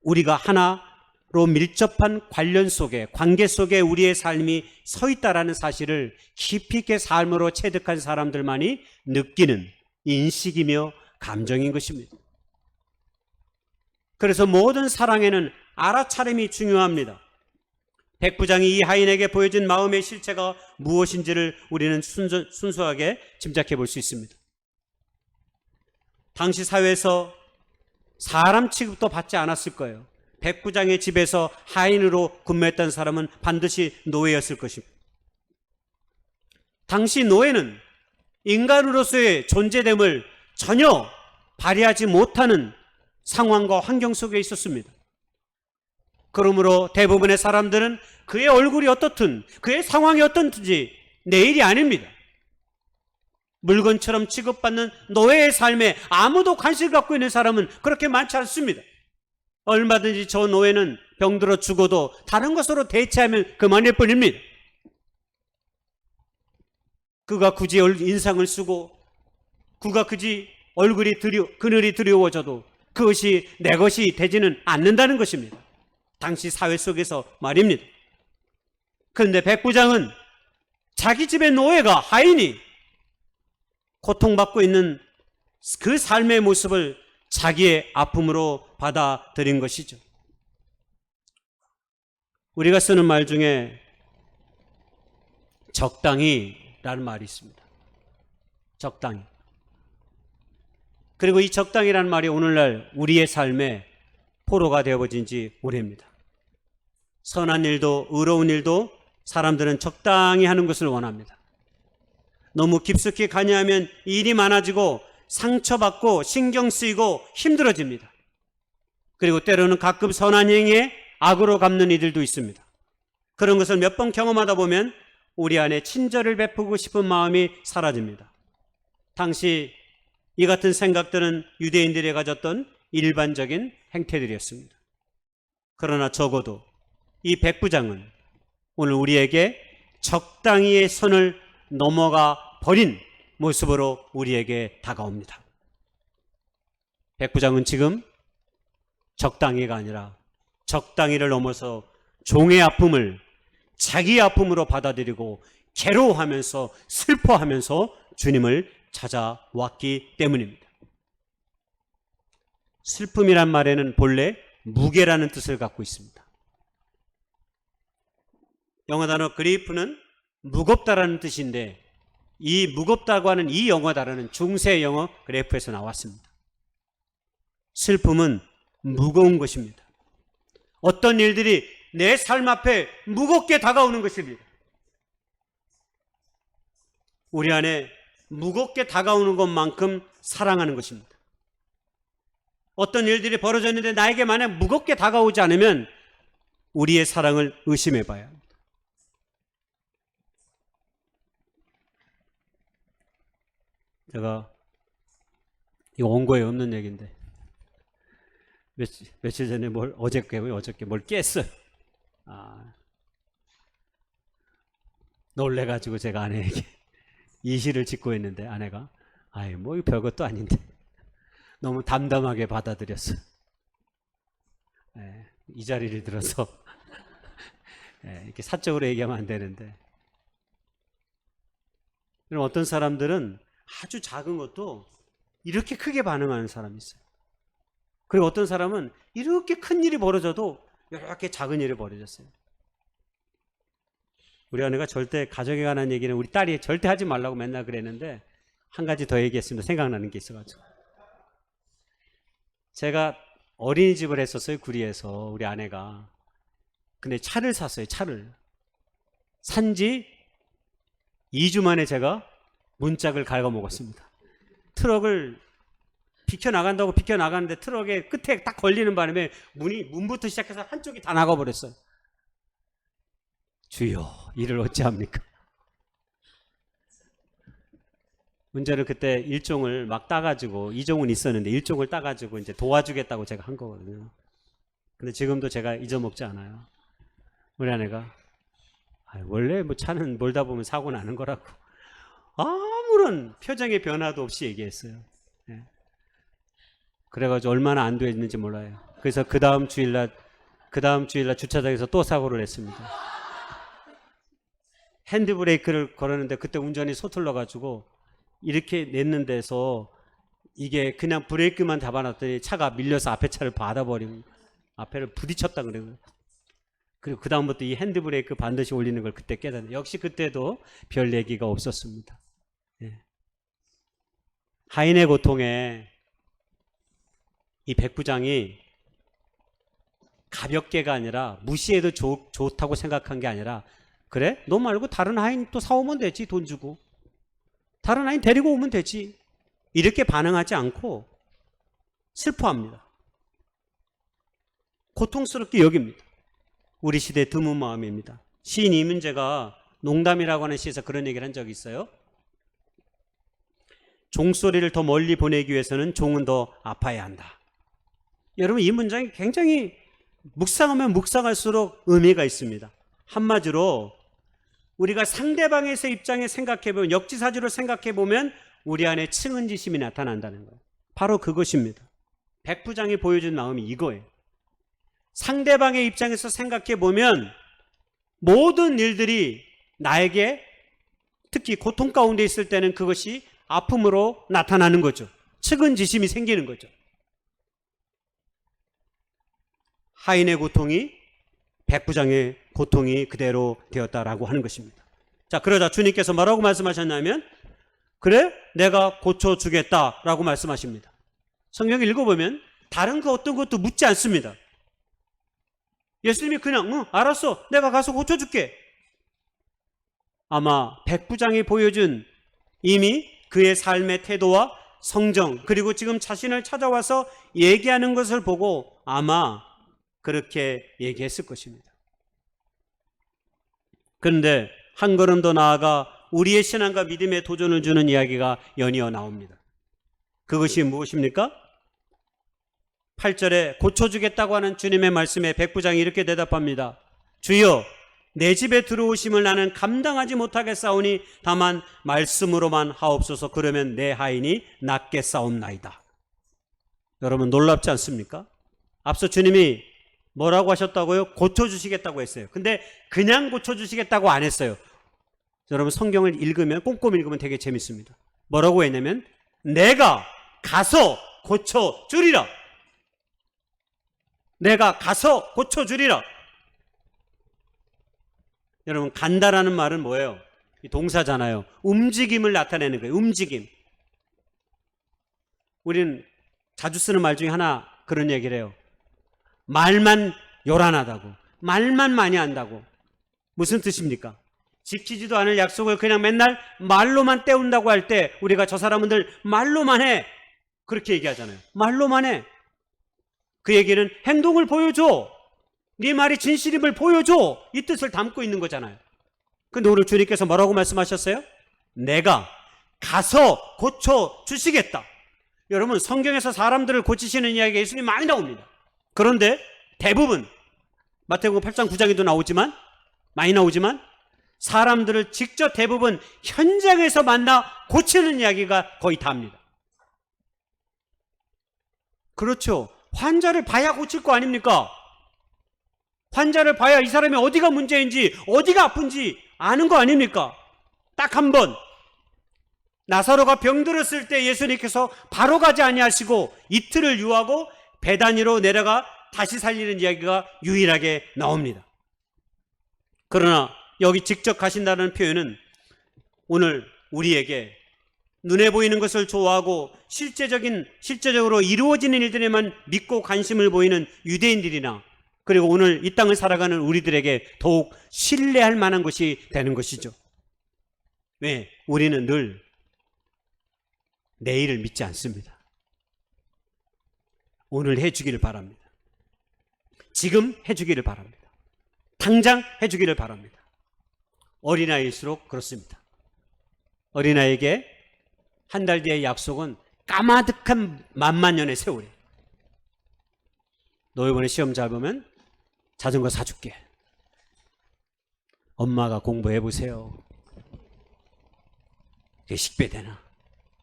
우리가 하나로 밀접한 관련 속에, 관계 속에 우리의 삶이 서 있다라는 사실을 깊이 있게 삶으로 체득한 사람들만이 느끼는 인식이며 감정인 것입니다. 그래서 모든 사랑에는 알아차림이 중요합니다. 백부장이 이 하인에게 보여준 마음의 실체가 무엇인지를 우리는 순수하게 짐작해 볼 수 있습니다. 당시 사회에서 사람 취급도 받지 않았을 거예요. 백부장의 집에서 하인으로 근무했던 사람은 반드시 노예였을 것입니다. 당시 노예는 인간으로서의 존재됨을 전혀 발휘하지 못하는 상황과 환경 속에 있었습니다. 그러므로 대부분의 사람들은 그의 얼굴이 어떻든 그의 상황이 어떻든지 내 일이 아닙니다. 물건처럼 취급받는 노예의 삶에 아무도 관심을 갖고 있는 사람은 그렇게 많지 않습니다. 얼마든지 저 노예는 병들어 죽어도 다른 것으로 대체하면 그만일 뿐입니다. 그가 굳이 인상을 쓰고 그가 굳이 그늘이 두려워져도 그것이 내 것이 되지는 않는다는 것입니다. 당시 사회 속에서 말입니다. 그런데 백부장은 자기 집의 노예가, 하인이 고통받고 있는 그 삶의 모습을 자기의 아픔으로 받아들인 것이죠. 우리가 쓰는 말 중에 적당히라는 말이 있습니다. 적당히. 그리고 이 적당히라는 말이 오늘날 우리의 삶에 포로가 되어버린 지 오래입니다. 선한 일도 의로운 일도 사람들은 적당히 하는 것을 원합니다. 너무 깊숙이 관여하면 일이 많아지고 상처받고 신경 쓰이고 힘들어집니다. 그리고 때로는 가끔 선한 행위에 악으로 갚는 이들도 있습니다. 그런 것을 몇 번 경험하다 보면 우리 안에 친절을 베푸고 싶은 마음이 사라집니다. 당시 이 같은 생각들은 유대인들이 가졌던 일반적인 행태들이었습니다. 그러나 적어도 이 백부장은 오늘 우리에게 적당히의 선을 넘어가 버린 모습으로 우리에게 다가옵니다. 백부장은 지금 적당히가 아니라 적당히를 넘어서 종의 아픔을 자기의 아픔으로 받아들이고 괴로워하면서 슬퍼하면서 주님을 찾아왔기 때문입니다. 슬픔이란 말에는 본래 무게라는 뜻을 갖고 있습니다. 영어 단어 그리프는 무겁다라는 뜻인데 이 무겁다고 하는 이 영어 단어는 중세 영어 그래프에서 나왔습니다. 슬픔은 무거운 것입니다. 어떤 일들이 내 삶 앞에 무겁게 다가오는 것입니다. 우리 안에 무겁게 다가오는 것만큼 사랑하는 것입니다. 어떤 일들이 벌어졌는데 나에게 만약 무겁게 다가오지 않으면 우리의 사랑을 의심해 봐야 합니다. 제가 이거 원고에 없는 얘기인데 며칠 전에 어저께 뭘 깼어요. 놀래가지고 제가 아내에게 이시를 짓고 있는데 아내가 뭐 별것도 아닌데 너무 담담하게 받아들였어요. 이 자리를 들어서 이렇게 사적으로 얘기하면 안 되는데 그럼 어떤 사람들은 아주 작은 것도 이렇게 크게 반응하는 사람이 있어요. 그리고 어떤 사람은 이렇게 큰 일이 벌어져도 이렇게 작은 일이 벌어졌어요. 우리 아내가 절대 가정에 관한 얘기는 우리 딸이 절대 하지 말라고 맨날 그랬는데 한 가지 더 얘기했습니다. 생각나는 게 있어가지고. 제가 어린이집을 했었어요. 구리에서. 우리 아내가 근데 차를 샀어요. 차를. 산지 2주 만에 제가 문짝을 갉아먹었습니다. 트럭을 비켜나간다고 비켜나가는데 트럭의 끝에 딱 걸리는 바람에 문부터 시작해서 한쪽이 다 나가버렸어요. 주여, 이를 어찌합니까? 문제는 그때 일종을 막 따가지고, 이종은 있었는데 일종을 따가지고 이제 도와주겠다고 제가 한 거거든요. 근데 지금도 제가 잊어먹지 않아요. 우리 아내가 원래 뭐 차는 몰다 보면 사고 나는 거라고 아무런 표정의 변화도 없이 얘기했어요. 예. 그래가지고 얼마나 안도했는지 몰라요. 그래서 그 다음 주일날 주차장에서 또 사고를 냈습니다. 핸드브레이크를 걸었는데 그때 운전이 서툴러가지고 이렇게 냈는 데서 이게 그냥 브레이크만 잡아놨더니 차가 밀려서 앞에 차를 받아버리고 앞에를 부딪혔다 그래요. 그리고 그 다음부터 이 핸드브레이크 반드시 올리는 걸 그때 깨닫는. 역시 그때도 별 얘기가 없었습니다. 예. 하인의 고통에 이 백부장이 가볍게가 아니라 무시해도 좋다고 생각한 게 아니라, 그래? 너 말고 다른 하인 또 사오면 되지, 돈 주고. 다른 하인 데리고 오면 되지. 이렇게 반응하지 않고 슬퍼합니다. 고통스럽게 여깁니다. 우리 시대의 드문 마음입니다. 시인 이문재가 농담이라고 하는 시에서 그런 얘기를 한 적이 있어요. 종소리를 더 멀리 보내기 위해서는 종은 더 아파야 한다. 여러분, 이 문장이 굉장히 묵상하면 묵상할수록 의미가 있습니다. 한마디로 우리가 상대방에서의 입장에 생각해보면, 역지사지로 생각해보면 우리 안에 측은지심이 나타난다는 거예요. 바로 그것입니다. 백부장이 보여준 마음이 이거예요. 상대방의 입장에서 생각해보면 모든 일들이 나에게, 특히 고통 가운데 있을 때는 그것이 아픔으로 나타나는 거죠. 측은지심이 생기는 거죠. 하인의 고통이 백부장의 고통이 그대로 되었다라고 하는 것입니다. 자, 그러자 주님께서 뭐라고 말씀하셨냐면, 그래? 내가 고쳐주겠다라고 말씀하십니다. 성경을 읽어보면 다른 그 어떤 것도 묻지 않습니다. 예수님이 그냥 알았어, 내가 가서 고쳐줄게. 아마 백부장이 보여준 이미 그의 삶의 태도와 성정, 그리고 지금 자신을 찾아와서 얘기하는 것을 보고 아마 그렇게 얘기했을 것입니다. 그런데 한 걸음 더 나아가 우리의 신앙과 믿음에 도전을 주는 이야기가 연이어 나옵니다. 그것이 무엇입니까? 8절에 고쳐주겠다고 하는 주님의 말씀에 백부장이 이렇게 대답합니다. 주여, 내 집에 들어오심을 나는 감당하지 못하겠사오니 다만 말씀으로만 하옵소서. 그러면 내 하인이 낫겠사옵나이다. 여러분, 놀랍지 않습니까? 앞서 주님이 뭐라고 하셨다고요? 고쳐주시겠다고 했어요. 근데 그냥 고쳐주시겠다고 안 했어요. 여러분, 성경을 읽으면, 꼼꼼히 읽으면 되게 재밌습니다. 뭐라고 했냐면 내가 가서 고쳐주리라. 내가 가서 고쳐주리라. 여러분, 간다라는 말은 뭐예요? 이 동사잖아요. 움직임을 나타내는 거예요. 움직임. 우리는 자주 쓰는 말 중에 하나 그런 얘기를 해요. 말만 요란하다고, 말만 많이 한다고. 무슨 뜻입니까? 지키지도 않을 약속을 그냥 맨날 말로만 때운다고 할 때 우리가 저 사람들 말로만 해, 그렇게 얘기하잖아요. 말로만 해. 그 얘기는 행동을 보여줘, 네 말이 진실임을 보여줘, 이 뜻을 담고 있는 거잖아요. 근데 오늘 주님께서 뭐라고 말씀하셨어요? 내가 가서 고쳐주시겠다. 여러분, 성경에서 사람들을 고치시는 이야기가 예수님 많이 나옵니다. 그런데 대부분 마태복음 8장 9장에도 나오지만, 많이 나오지만, 사람들을 직접 대부분 현장에서 만나 고치는 이야기가 거의 다입니다. 그렇죠. 환자를 봐야 고칠 거 아닙니까? 환자를 봐야 이 사람이 어디가 문제인지, 어디가 아픈지 아는 거 아닙니까? 딱 한 번, 나사로가 병들었을 때 예수님께서 바로 가지 아니하시고 이틀을 유하고 베다니로 내려가 다시 살리는 이야기가 유일하게 나옵니다. 그러나 여기 직접 가신다는 표현은 오늘 우리에게 눈에 보이는 것을 좋아하고 실제적으로 이루어지는 일들에만 믿고 관심을 보이는 유대인들이나 그리고 오늘 이 땅을 살아가는 우리들에게 더욱 신뢰할 만한 것이 되는 것이죠. 왜? 우리는 늘 내일을 믿지 않습니다. 오늘 해주기를 바랍니다. 지금 해주기를 바랍니다. 당장 해주기를 바랍니다. 어린아이일수록 그렇습니다. 어린아이에게 한 달 뒤의 약속은 까마득한 만만년의 세월이에요. 너 이번에 시험 잘 보면 자전거 사줄게. 엄마가 공부해보세요. 그게 식배되나?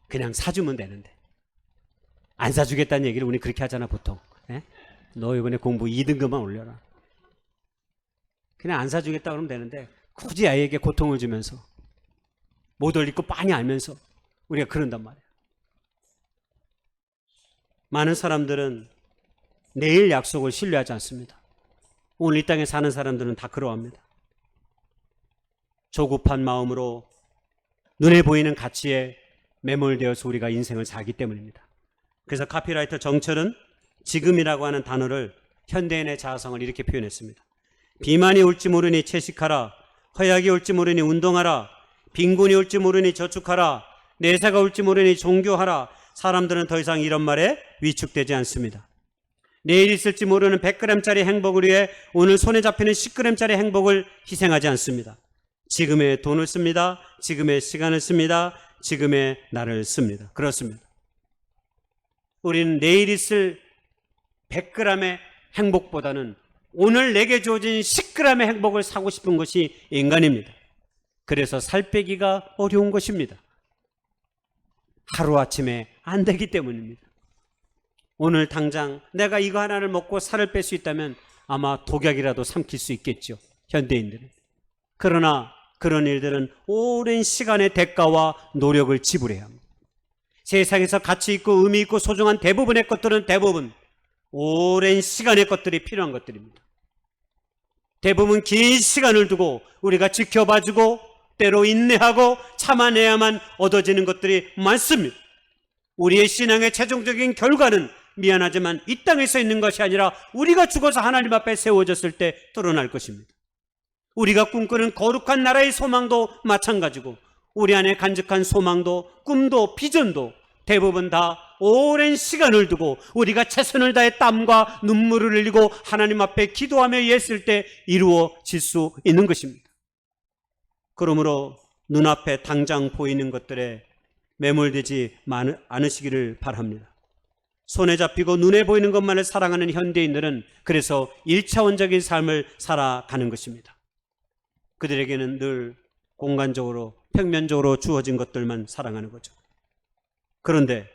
그냥 사주면 되는데. 안 사주겠다는 얘기를 우리 그렇게 하잖아 보통. 예? 너 이번에 공부 2등급만 올려라. 그냥 안 사주겠다 그러면 되는데 굳이 아이에게 고통을 주면서 못 올릴 거 빤히 알면서 우리가 그런단 말이에요. 많은 사람들은 내일 약속을 신뢰하지 않습니다. 오늘 이 땅에 사는 사람들은 다 그러합니다. 조급한 마음으로 눈에 보이는 가치에 매몰되어서 우리가 인생을 살기 때문입니다. 그래서 카피라이터 정철은 지금이라고 하는 단어를 현대인의 자아성을 이렇게 표현했습니다. 비만이 올지 모르니 채식하라. 허약이 올지 모르니 운동하라. 빈곤이 올지 모르니 저축하라. 내사가 올지 모르니 종교하라. 사람들은 더 이상 이런 말에 위축되지 않습니다. 내일 있을지 모르는 100g짜리 행복을 위해 오늘 손에 잡히는 10g짜리 행복을 희생하지 않습니다. 지금의 돈을 씁니다. 지금의 시간을 씁니다. 지금의 나를 씁니다. 그렇습니다. 우리는 내일 있을 100g의 행복보다는 오늘 내게 주어진 10g의 행복을 사고 싶은 것이 인간입니다. 그래서 살 빼기가 어려운 것입니다. 하루아침에 안 되기 때문입니다. 오늘 당장 내가 이거 하나를 먹고 살을 뺄 수 있다면 아마 독약이라도 삼킬 수 있겠죠. 현대인들은. 그러나 그런 일들은 오랜 시간의 대가와 노력을 지불해야 합니다. 세상에서 가치 있고 의미 있고 소중한 대부분의 것들은 대부분 오랜 시간의 것들이 필요한 것들입니다. 대부분 긴 시간을 두고 우리가 지켜봐주고 때로 인내하고 참아내야만 얻어지는 것들이 많습니다. 우리의 신앙의 최종적인 결과는 미안하지만 이 땅에서 있는 것이 아니라 우리가 죽어서 하나님 앞에 세워졌을 때 드러날 것입니다. 우리가 꿈꾸는 거룩한 나라의 소망도 마찬가지고 우리 안에 간직한 소망도 꿈도 비전도 대부분 다 오랜 시간을 두고 우리가 최선을 다해 땀과 눈물을 흘리고 하나님 앞에 기도하며 예했을 때 이루어질 수 있는 것입니다. 그러므로 눈앞에 당장 보이는 것들에 매몰되지 않으시기를 바랍니다. 손에 잡히고 눈에 보이는 것만을 사랑하는 현대인들은 그래서 1차원적인 삶을 살아가는 것입니다. 그들에게는 늘 공간적으로 평면적으로 주어진 것들만 사랑하는 거죠. 그런데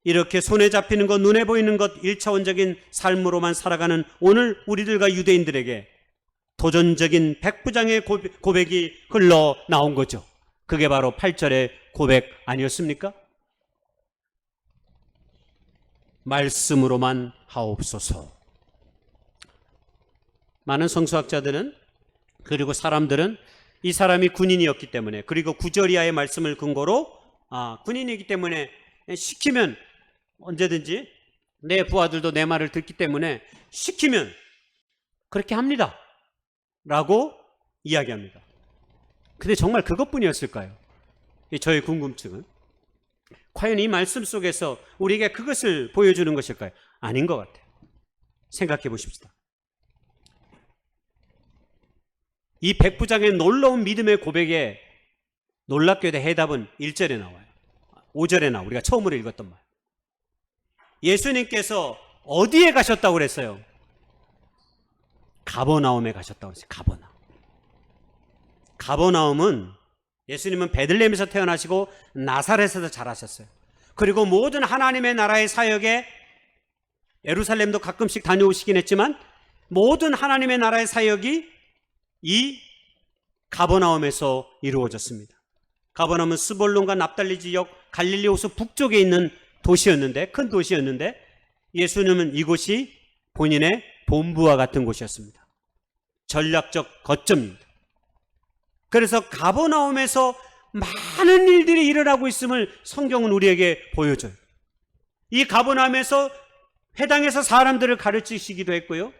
이렇게 손에 잡히는 것, 눈에 보이는 것 1차원적인 삶으로만 살아가는 오늘 우리들과 유대인들에게 도전적인 백부장의 고백이 흘러나온 거죠. 그게 바로 8절의 고백 아니었습니까? 말씀으로만 하옵소서. 많은 성서학자들은 그리고 사람들은 이 사람이 군인이었기 때문에 그리고 구절이하의 말씀을 근거로 군인이기 때문에 시키면 언제든지 내 부하들도 내 말을 듣기 때문에 시키면 그렇게 합니다 라고 이야기합니다. 근데 정말 그것뿐이었을까요? 저의 궁금증은 과연 이 말씀 속에서 우리에게 그것을 보여주는 것일까요? 아닌 것 같아요. 생각해 보십시다. 이 백부장의 놀라운 믿음의 고백에 놀랍게도 해답은 1절에 나와요. 5절에 나와. 우리가 처음으로 읽었던 말. 예수님께서 어디에 가셨다고 그랬어요? 가버나움에 가셨다고 그랬어요. 가버나움은 예수님은 베들레헴에서 태어나시고 나사렛에서 자라셨어요. 그리고 모든 하나님의 나라의 사역에 예루살렘도 가끔씩 다녀오시긴 했지만 모든 하나님의 나라의 사역이 이 가버나움에서 이루어졌습니다. 가버나움은 스볼론과 납달리 지역 갈릴리 호수 북쪽에 있는 도시였는데 큰 도시였는데 예수님은 이곳이 본인의 본부와 같은 곳이었습니다. 전략적 거점입니다. 그래서 가버나움에서 많은 일들이 일어나고 있음을 성경은 우리에게 보여줘요. 이 가버나움에서 회당에서 사람들을 가르치시기도 했고요.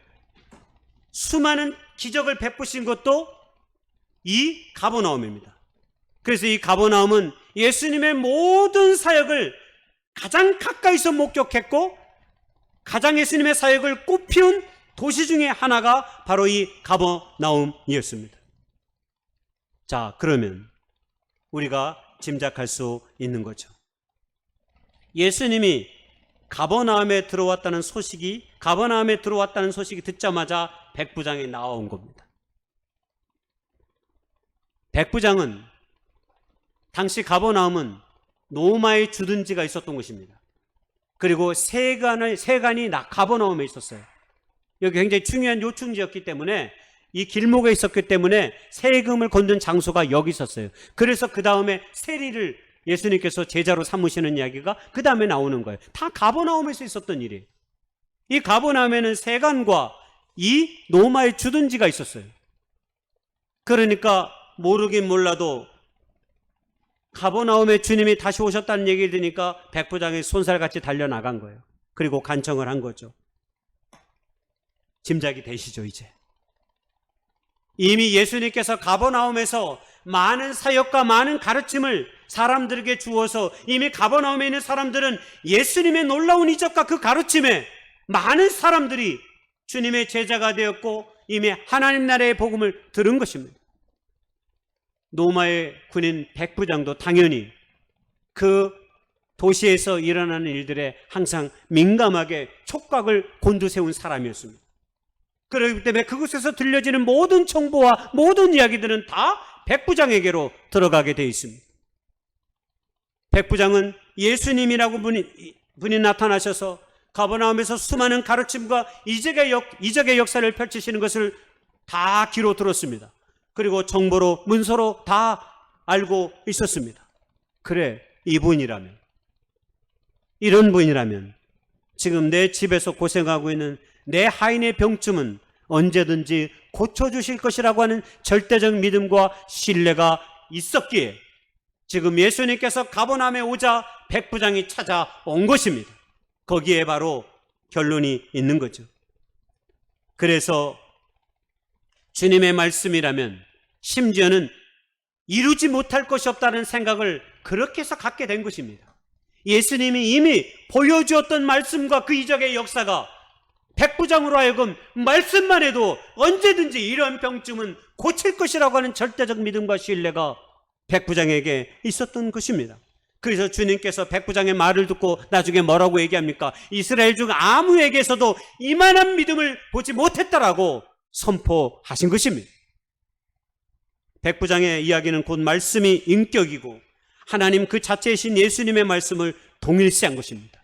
수많은 기적을 베푸신 것도 이 가버나움입니다. 그래서 이 가버나움은 예수님의 모든 사역을 가장 가까이서 목격했고 가장 예수님의 사역을 꽃피운 도시 중에 하나가 바로 이 가버나움이었습니다. 자, 그러면 우리가 짐작할 수 있는 거죠. 예수님이 가버나움에 들어왔다는 소식이 듣자마자 백부장이 나온 겁니다. 백부장은 당시 가버나움은 로마의 주둔지가 있었던 것입니다. 그리고 세관이 가버나움에 있었어요. 여기 굉장히 중요한 요충지였기 때문에 이 길목에 있었기 때문에 세금을 걷는 장소가 여기 있었어요. 그래서 그 다음에 세리를 예수님께서 제자로 삼으시는 이야기가 그 다음에 나오는 거예요. 다 가버나움에서 있었던 일이에요. 이 가버나움에는 세관과 이 로마의 주둔지가 있었어요. 그러니까 모르긴 몰라도 가버나움에 주님이 다시 오셨다는 얘기를 들으니까 백부장이 손살같이 달려나간 거예요. 그리고 간청을 한 거죠. 짐작이 되시죠, 이제? 이미 예수님께서 가버나움에서 많은 사역과 많은 가르침을 사람들에게 주어서 이미 가버나움에 있는 사람들은 예수님의 놀라운 이적과 그 가르침에 많은 사람들이 주님의 제자가 되었고 이미 하나님 나라의 복음을 들은 것입니다. 로마의 군인 백부장도 당연히 그 도시에서 일어나는 일들에 항상 민감하게 촉각을 곤두세운 사람이었습니다. 그렇기 때문에 그곳에서 들려지는 모든 정보와 모든 이야기들은 다 백부장에게로 들어가게 되어 있습니다. 백부장은 예수님이라고 분이 나타나셔서 가버나움에서 수많은 가르침과 이적의 역사를 펼치시는 것을 다 귀로 들었습니다. 그리고 정보로 문서로 다 알고 있었습니다. 그래, 이런 분이라면 지금 내 집에서 고생하고 있는 내 하인의 병쯤은 언제든지 고쳐주실 것이라고 하는 절대적 믿음과 신뢰가 있었기에 지금 예수님께서 가버나움에 오자 백부장이 찾아온 것입니다. 거기에 바로 결론이 있는 거죠. 그래서 주님의 말씀이라면 심지어는 이루지 못할 것이 없다는 생각을 그렇게 해서 갖게 된 것입니다. 예수님이 이미 보여주었던 말씀과 그 이적의 역사가 백부장으로 하여금 말씀만 해도 언제든지 이런 병쯤은 고칠 것이라고 하는 절대적 믿음과 신뢰가 백부장에게 있었던 것입니다. 그래서 주님께서 백부장의 말을 듣고 나중에 뭐라고 얘기합니까? 이스라엘 중 아무에게서도 이만한 믿음을 보지 못했다라고 선포하신 것입니다. 백부장의 이야기는 곧 말씀이 인격이고 하나님 그 자체이신 예수님의 말씀을 동일시한 것입니다.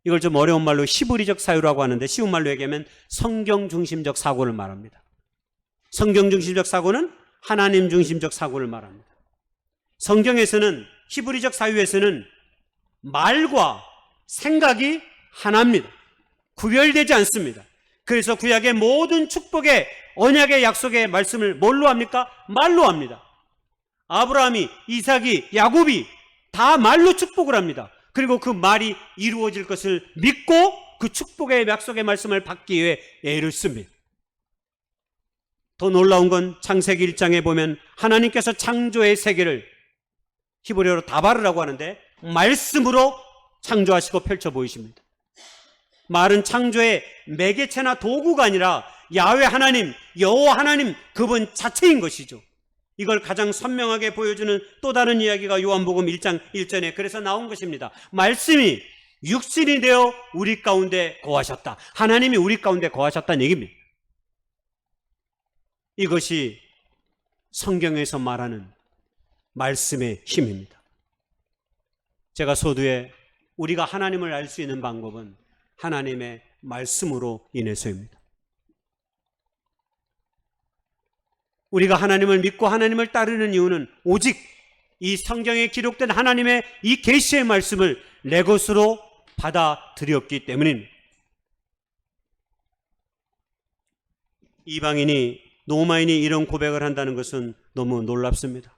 이걸 좀 어려운 말로 히브리적 사유라고 하는데 쉬운 말로 얘기하면 성경 중심적 사고를 말합니다. 성경 중심적 사고는 하나님 중심적 사고를 말합니다. 성경에서는 히브리적 사유에서는 말과 생각이 하나입니다. 구별되지 않습니다. 그래서 구약의 모든 축복의 언약의 약속의 말씀을 뭘로 합니까? 말로 합니다. 아브라함이, 이삭이, 야곱이 다 말로 축복을 합니다. 그리고 그 말이 이루어질 것을 믿고 그 축복의 약속의 말씀을 받기 위해 애를 씁니다. 더 놀라운 건 창세기 1장에 보면 하나님께서 창조의 세계를 히브리어로 다바르라고 하는데 말씀으로 창조하시고 펼쳐 보이십니다. 말은 창조의 매개체나 도구가 아니라 야훼 하나님, 여호와 하나님 그분 자체인 것이죠. 이걸 가장 선명하게 보여주는 또 다른 이야기가 요한복음 1장 1절에 그래서 나온 것입니다. 말씀이 육신이 되어 우리 가운데 거하셨다. 하나님이 우리 가운데 거하셨다는 얘기입니다. 이것이 성경에서 말하는 말씀의 힘입니다. 제가 소두에 우리가 하나님을 알 수 있는 방법은 하나님의 말씀으로 인해서입니다. 우리가 하나님을 믿고 하나님을 따르는 이유는 오직 이 성경에 기록된 하나님의 이 계시의 말씀을 내 것으로 받아들였기 때문입니다. 이방인이 로마인이 이런 고백을 한다는 것은 너무 놀랍습니다.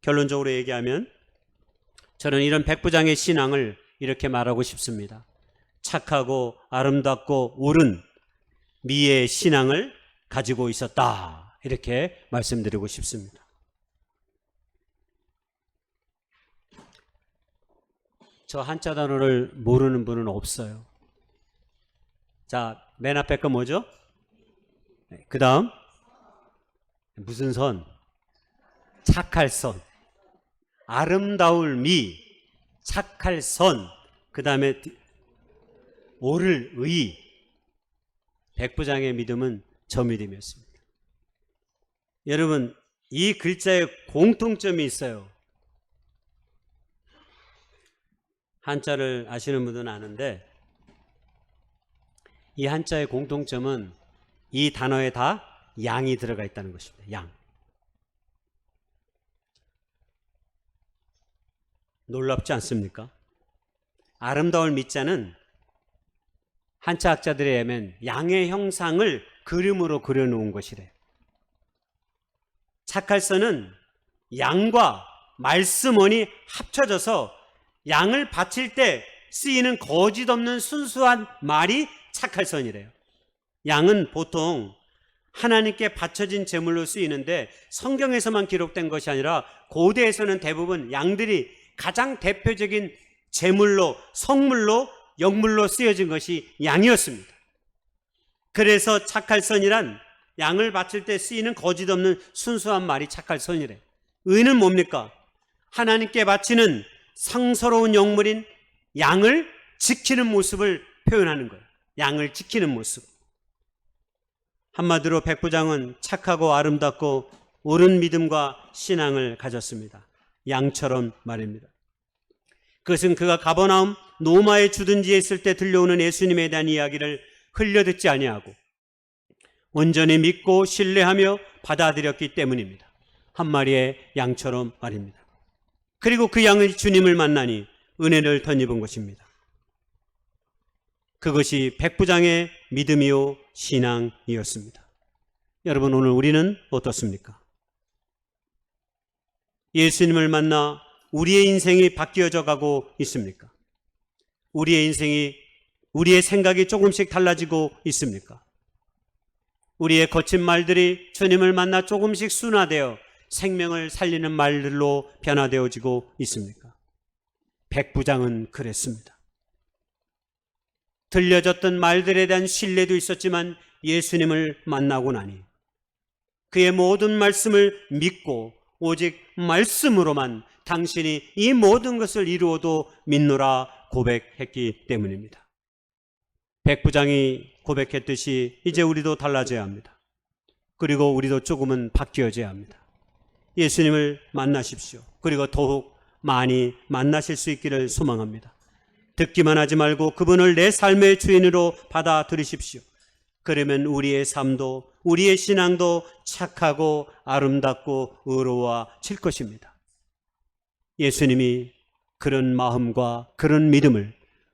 결론적으로 얘기하면 저는 이런 백부장의 신앙을 이렇게 말하고 싶습니다. 착하고 아름답고 옳은 미의 신앙을 가지고 있었다. 이렇게 말씀드리고 싶습니다. 저 한자 단어를 모르는 분은 없어요. 자, 맨 앞에 거 뭐죠? 그 다음 무슨 선? 착할 선. 아름다울 미, 착할 선. 그 다음에 옳을 의. 백부장의 믿음은 저 믿음이었습니다. 여러분, 이 글자에 공통점이 있어요. 한자를 아시는 분들은 아는데 이 한자의 공통점은 이 단어에 다 양이 들어가 있다는 것입니다. 양. 놀랍지 않습니까? 아름다울 미자는 한자 학자들에 의하면 양의 형상을 그림으로 그려놓은 것이래요. 착할 선은 양과 말씀원이 합쳐져서 양을 바칠 때 쓰이는 거짓 없는 순수한 말이 착할 선이래요. 양은 보통 하나님께 바쳐진 제물로 쓰이는데 성경에서만 기록된 것이 아니라 고대에서는 대부분 양들이 가장 대표적인 제물로, 성물로, 영물로 쓰여진 것이 양이었습니다. 그래서 착할 선이란 양을 바칠 때 쓰이는 거짓 없는 순수한 말이 착할 선이래. 의는 뭡니까? 하나님께 바치는 상서로운 영물인 양을 지키는 모습을 표현하는 거예요. 양을 지키는 모습. 한마디로 백부장은 착하고 아름답고 옳은 믿음과 신앙을 가졌습니다. 양처럼 말입니다. 그것은 그가 가버나움 노마의 주둔지에 있을 때 들려오는 예수님에 대한 이야기를 흘려듣지 아니하고 온전히 믿고 신뢰하며 받아들였기 때문입니다. 한 마리의 양처럼 말입니다. 그리고 그 양이 주님을 만나니 은혜를 덧입은 것입니다. 그것이 백부장의 믿음이요 신앙이었습니다. 여러분, 오늘 우리는 어떻습니까? 예수님을 만나 우리의 인생이 바뀌어져 가고 있습니까? 우리의 인생이, 우리의 생각이 조금씩 달라지고 있습니까? 우리의 거친 말들이 주님을 만나 조금씩 순화되어 생명을 살리는 말들로 변화되어지고 있습니까? 백부장은 그랬습니다. 들려졌던 말들에 대한 신뢰도 있었지만 예수님을 만나고 나니 그의 모든 말씀을 믿고 오직 말씀으로만 당신이 이 모든 것을 이루어도 믿노라 고백했기 때문입니다. 백부장이 고백했듯이 이제 우리도 달라져야 합니다. 그리고 우리도 조금은 바뀌어져야 합니다. 예수님을 만나십시오. 그리고 더욱 많이 만나실 수 있기를 소망합니다. 듣기만 하지 말고 그분을 내 삶의 주인으로 받아들이십시오. 그러면 우리의 삶도, 우리의 신앙도 착하고 아름답고 의로워질 것입니다. 예수님이 그런 마음과 그런 믿음을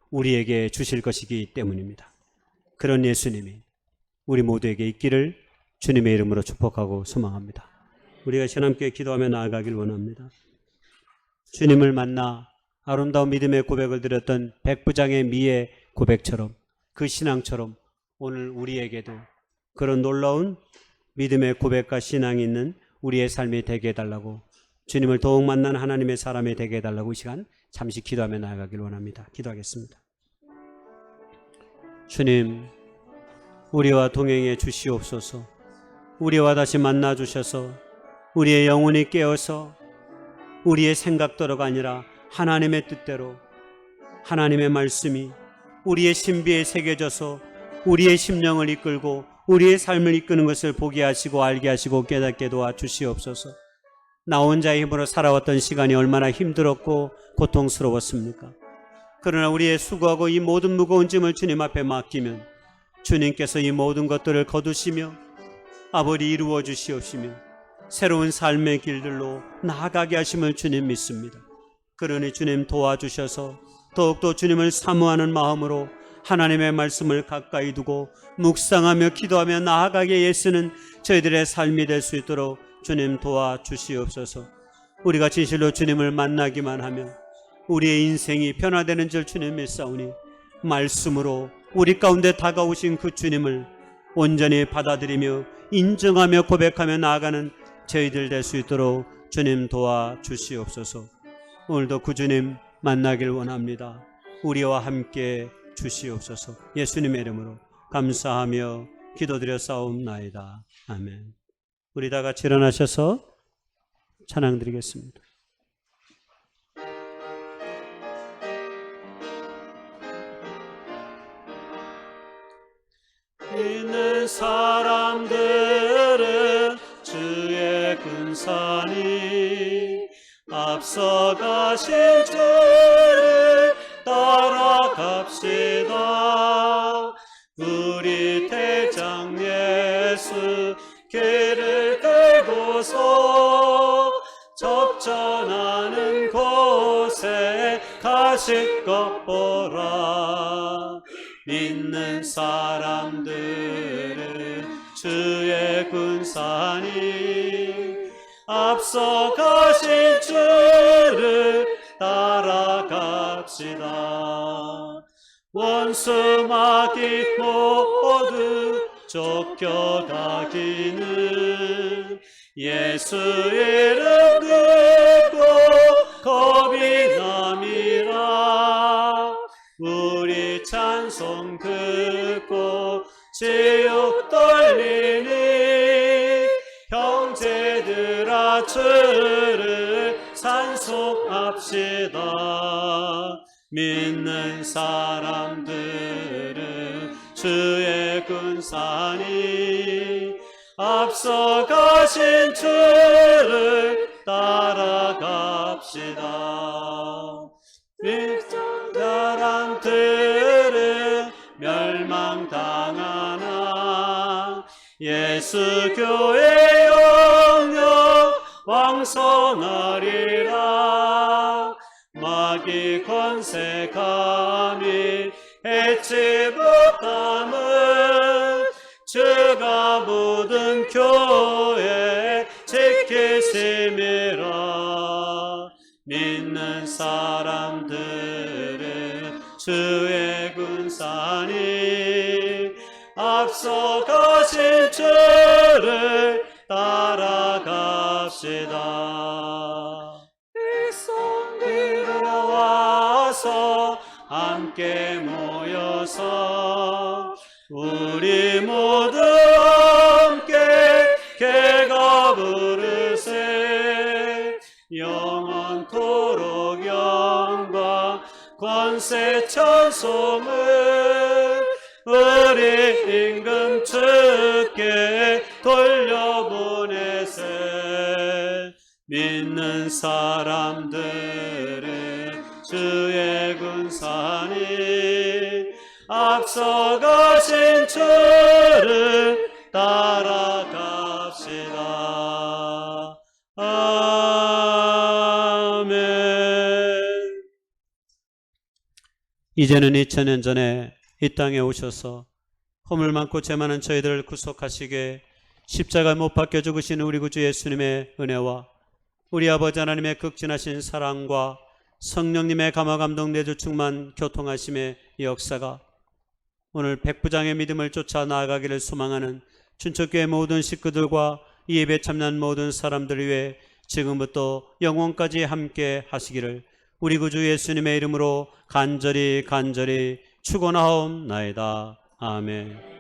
우리에게 주실 것이기 때문입니다. 그런 예수님이 우리 모두에게 있기를 주님의 이름으로 축복하고 소망합니다. 우리가 신함께 기도하며 나아가길 원합니다. 주님을 만나 아름다운 믿음의 고백을 드렸던 백부장의 미의 고백처럼, 그 신앙처럼 오늘 우리에게도 그런 놀라운 믿음의 고백과 신앙이 있는 우리의 삶이 되게 해달라고, 주님을 더욱 만난 하나님의 사람이 되게 해달라고 이 시간 잠시 기도하며 나아가길 원합니다. 기도하겠습니다. 주님, 우리와 동행해 주시옵소서. 우리와 다시 만나 주셔서 우리의 영혼이 깨어서 우리의 생각대로가 아니라 하나님의 뜻대로, 하나님의 말씀이 우리의 신비에 새겨져서 우리의 심령을 이끌고 우리의 삶을 이끄는 것을 보게 하시고 알게 하시고 깨닫게 도와주시옵소서. 나 혼자의 힘으로 살아왔던 시간이 얼마나 힘들었고 고통스러웠습니까? 그러나 우리의 수고하고 이 모든 무거운 짐을 주님 앞에 맡기면 주님께서 이 모든 것들을 거두시며 아버지 이루어 주시옵시며 새로운 삶의 길들로 나아가게 하심을 주님 믿습니다. 그러니 주님 도와주셔서 더욱더 주님을 사모하는 마음으로 하나님의 말씀을 가까이 두고 묵상하며 기도하며 나아가게 애쓰는 저희들의 삶이 될 수 있도록 주님 도와주시옵소서. 우리가 진실로 주님을 만나기만 하면 우리의 인생이 변화되는 줄 주님 믿사오니 말씀으로 우리 가운데 다가오신 그 주님을 온전히 받아들이며 인정하며 고백하며 나아가는 저희들 될 수 있도록 주님 도와주시옵소서. 오늘도 구주님 만나길 원합니다. 우리와 함께 주시옵소서. 예수님의 이름으로 감사하며 기도드려 싸움나이다. 아멘. 우리 다 같이 일어나셔서 찬양 드리겠습니다. 믿는 사람들은 주의 군산이 앞서가신 주를 따라갑시다. 우리 대장 예수 길을 들고서 접전하는 곳에 가실 것 보라. 믿는 사람들은 주의 군산이 앞서가신 주를 따라갑시다. 원수 마귀 모두 쫓겨가기는 예수 이름 듣고 겁이 남이라. 우리 찬송 듣고 지옥 떨리니 형제들아 주를 찬송합시다. 믿는 사람들은 주의 군산이 앞서가신 주를 따라갑시다. 사람들은 멸망당하나 예수 교회 영영 왕성하리라. 마귀 권세 감히 해치 못함은 주가 묻은 교회 지키심이라. 믿는 사람들은 주의 군산이 앞서가신 주를 따라갑시다. 백성들아 와서 함께 모여서 우리 모두 함께 개가 부르세. 영원토록 영광 권세 찬송을 우리 임금 주께 돌려보내세. 믿는 사람들은 주의 군산이 앞서가신 주를 따라갑시다. 아멘. 이제는 2000년 전에 이 땅에 오셔서 허물 많고 죄 많은 저희들을 구속하시게 십자가 못 박혀 죽으신 우리 구주 예수님의 은혜와 우리 아버지 하나님의 극진하신 사랑과 성령님의 감화 감동 내주 충만 교통하심의 역사가 오늘 백부장의 믿음을 쫓아 나아가기를 소망하는 춘천교회 모든 식구들과 이 예배 참여한 모든 사람들을 위해 지금부터 영원까지 함께 하시기를 우리 구주 예수님의 이름으로 간절히 축원하옵나이다. 아멘.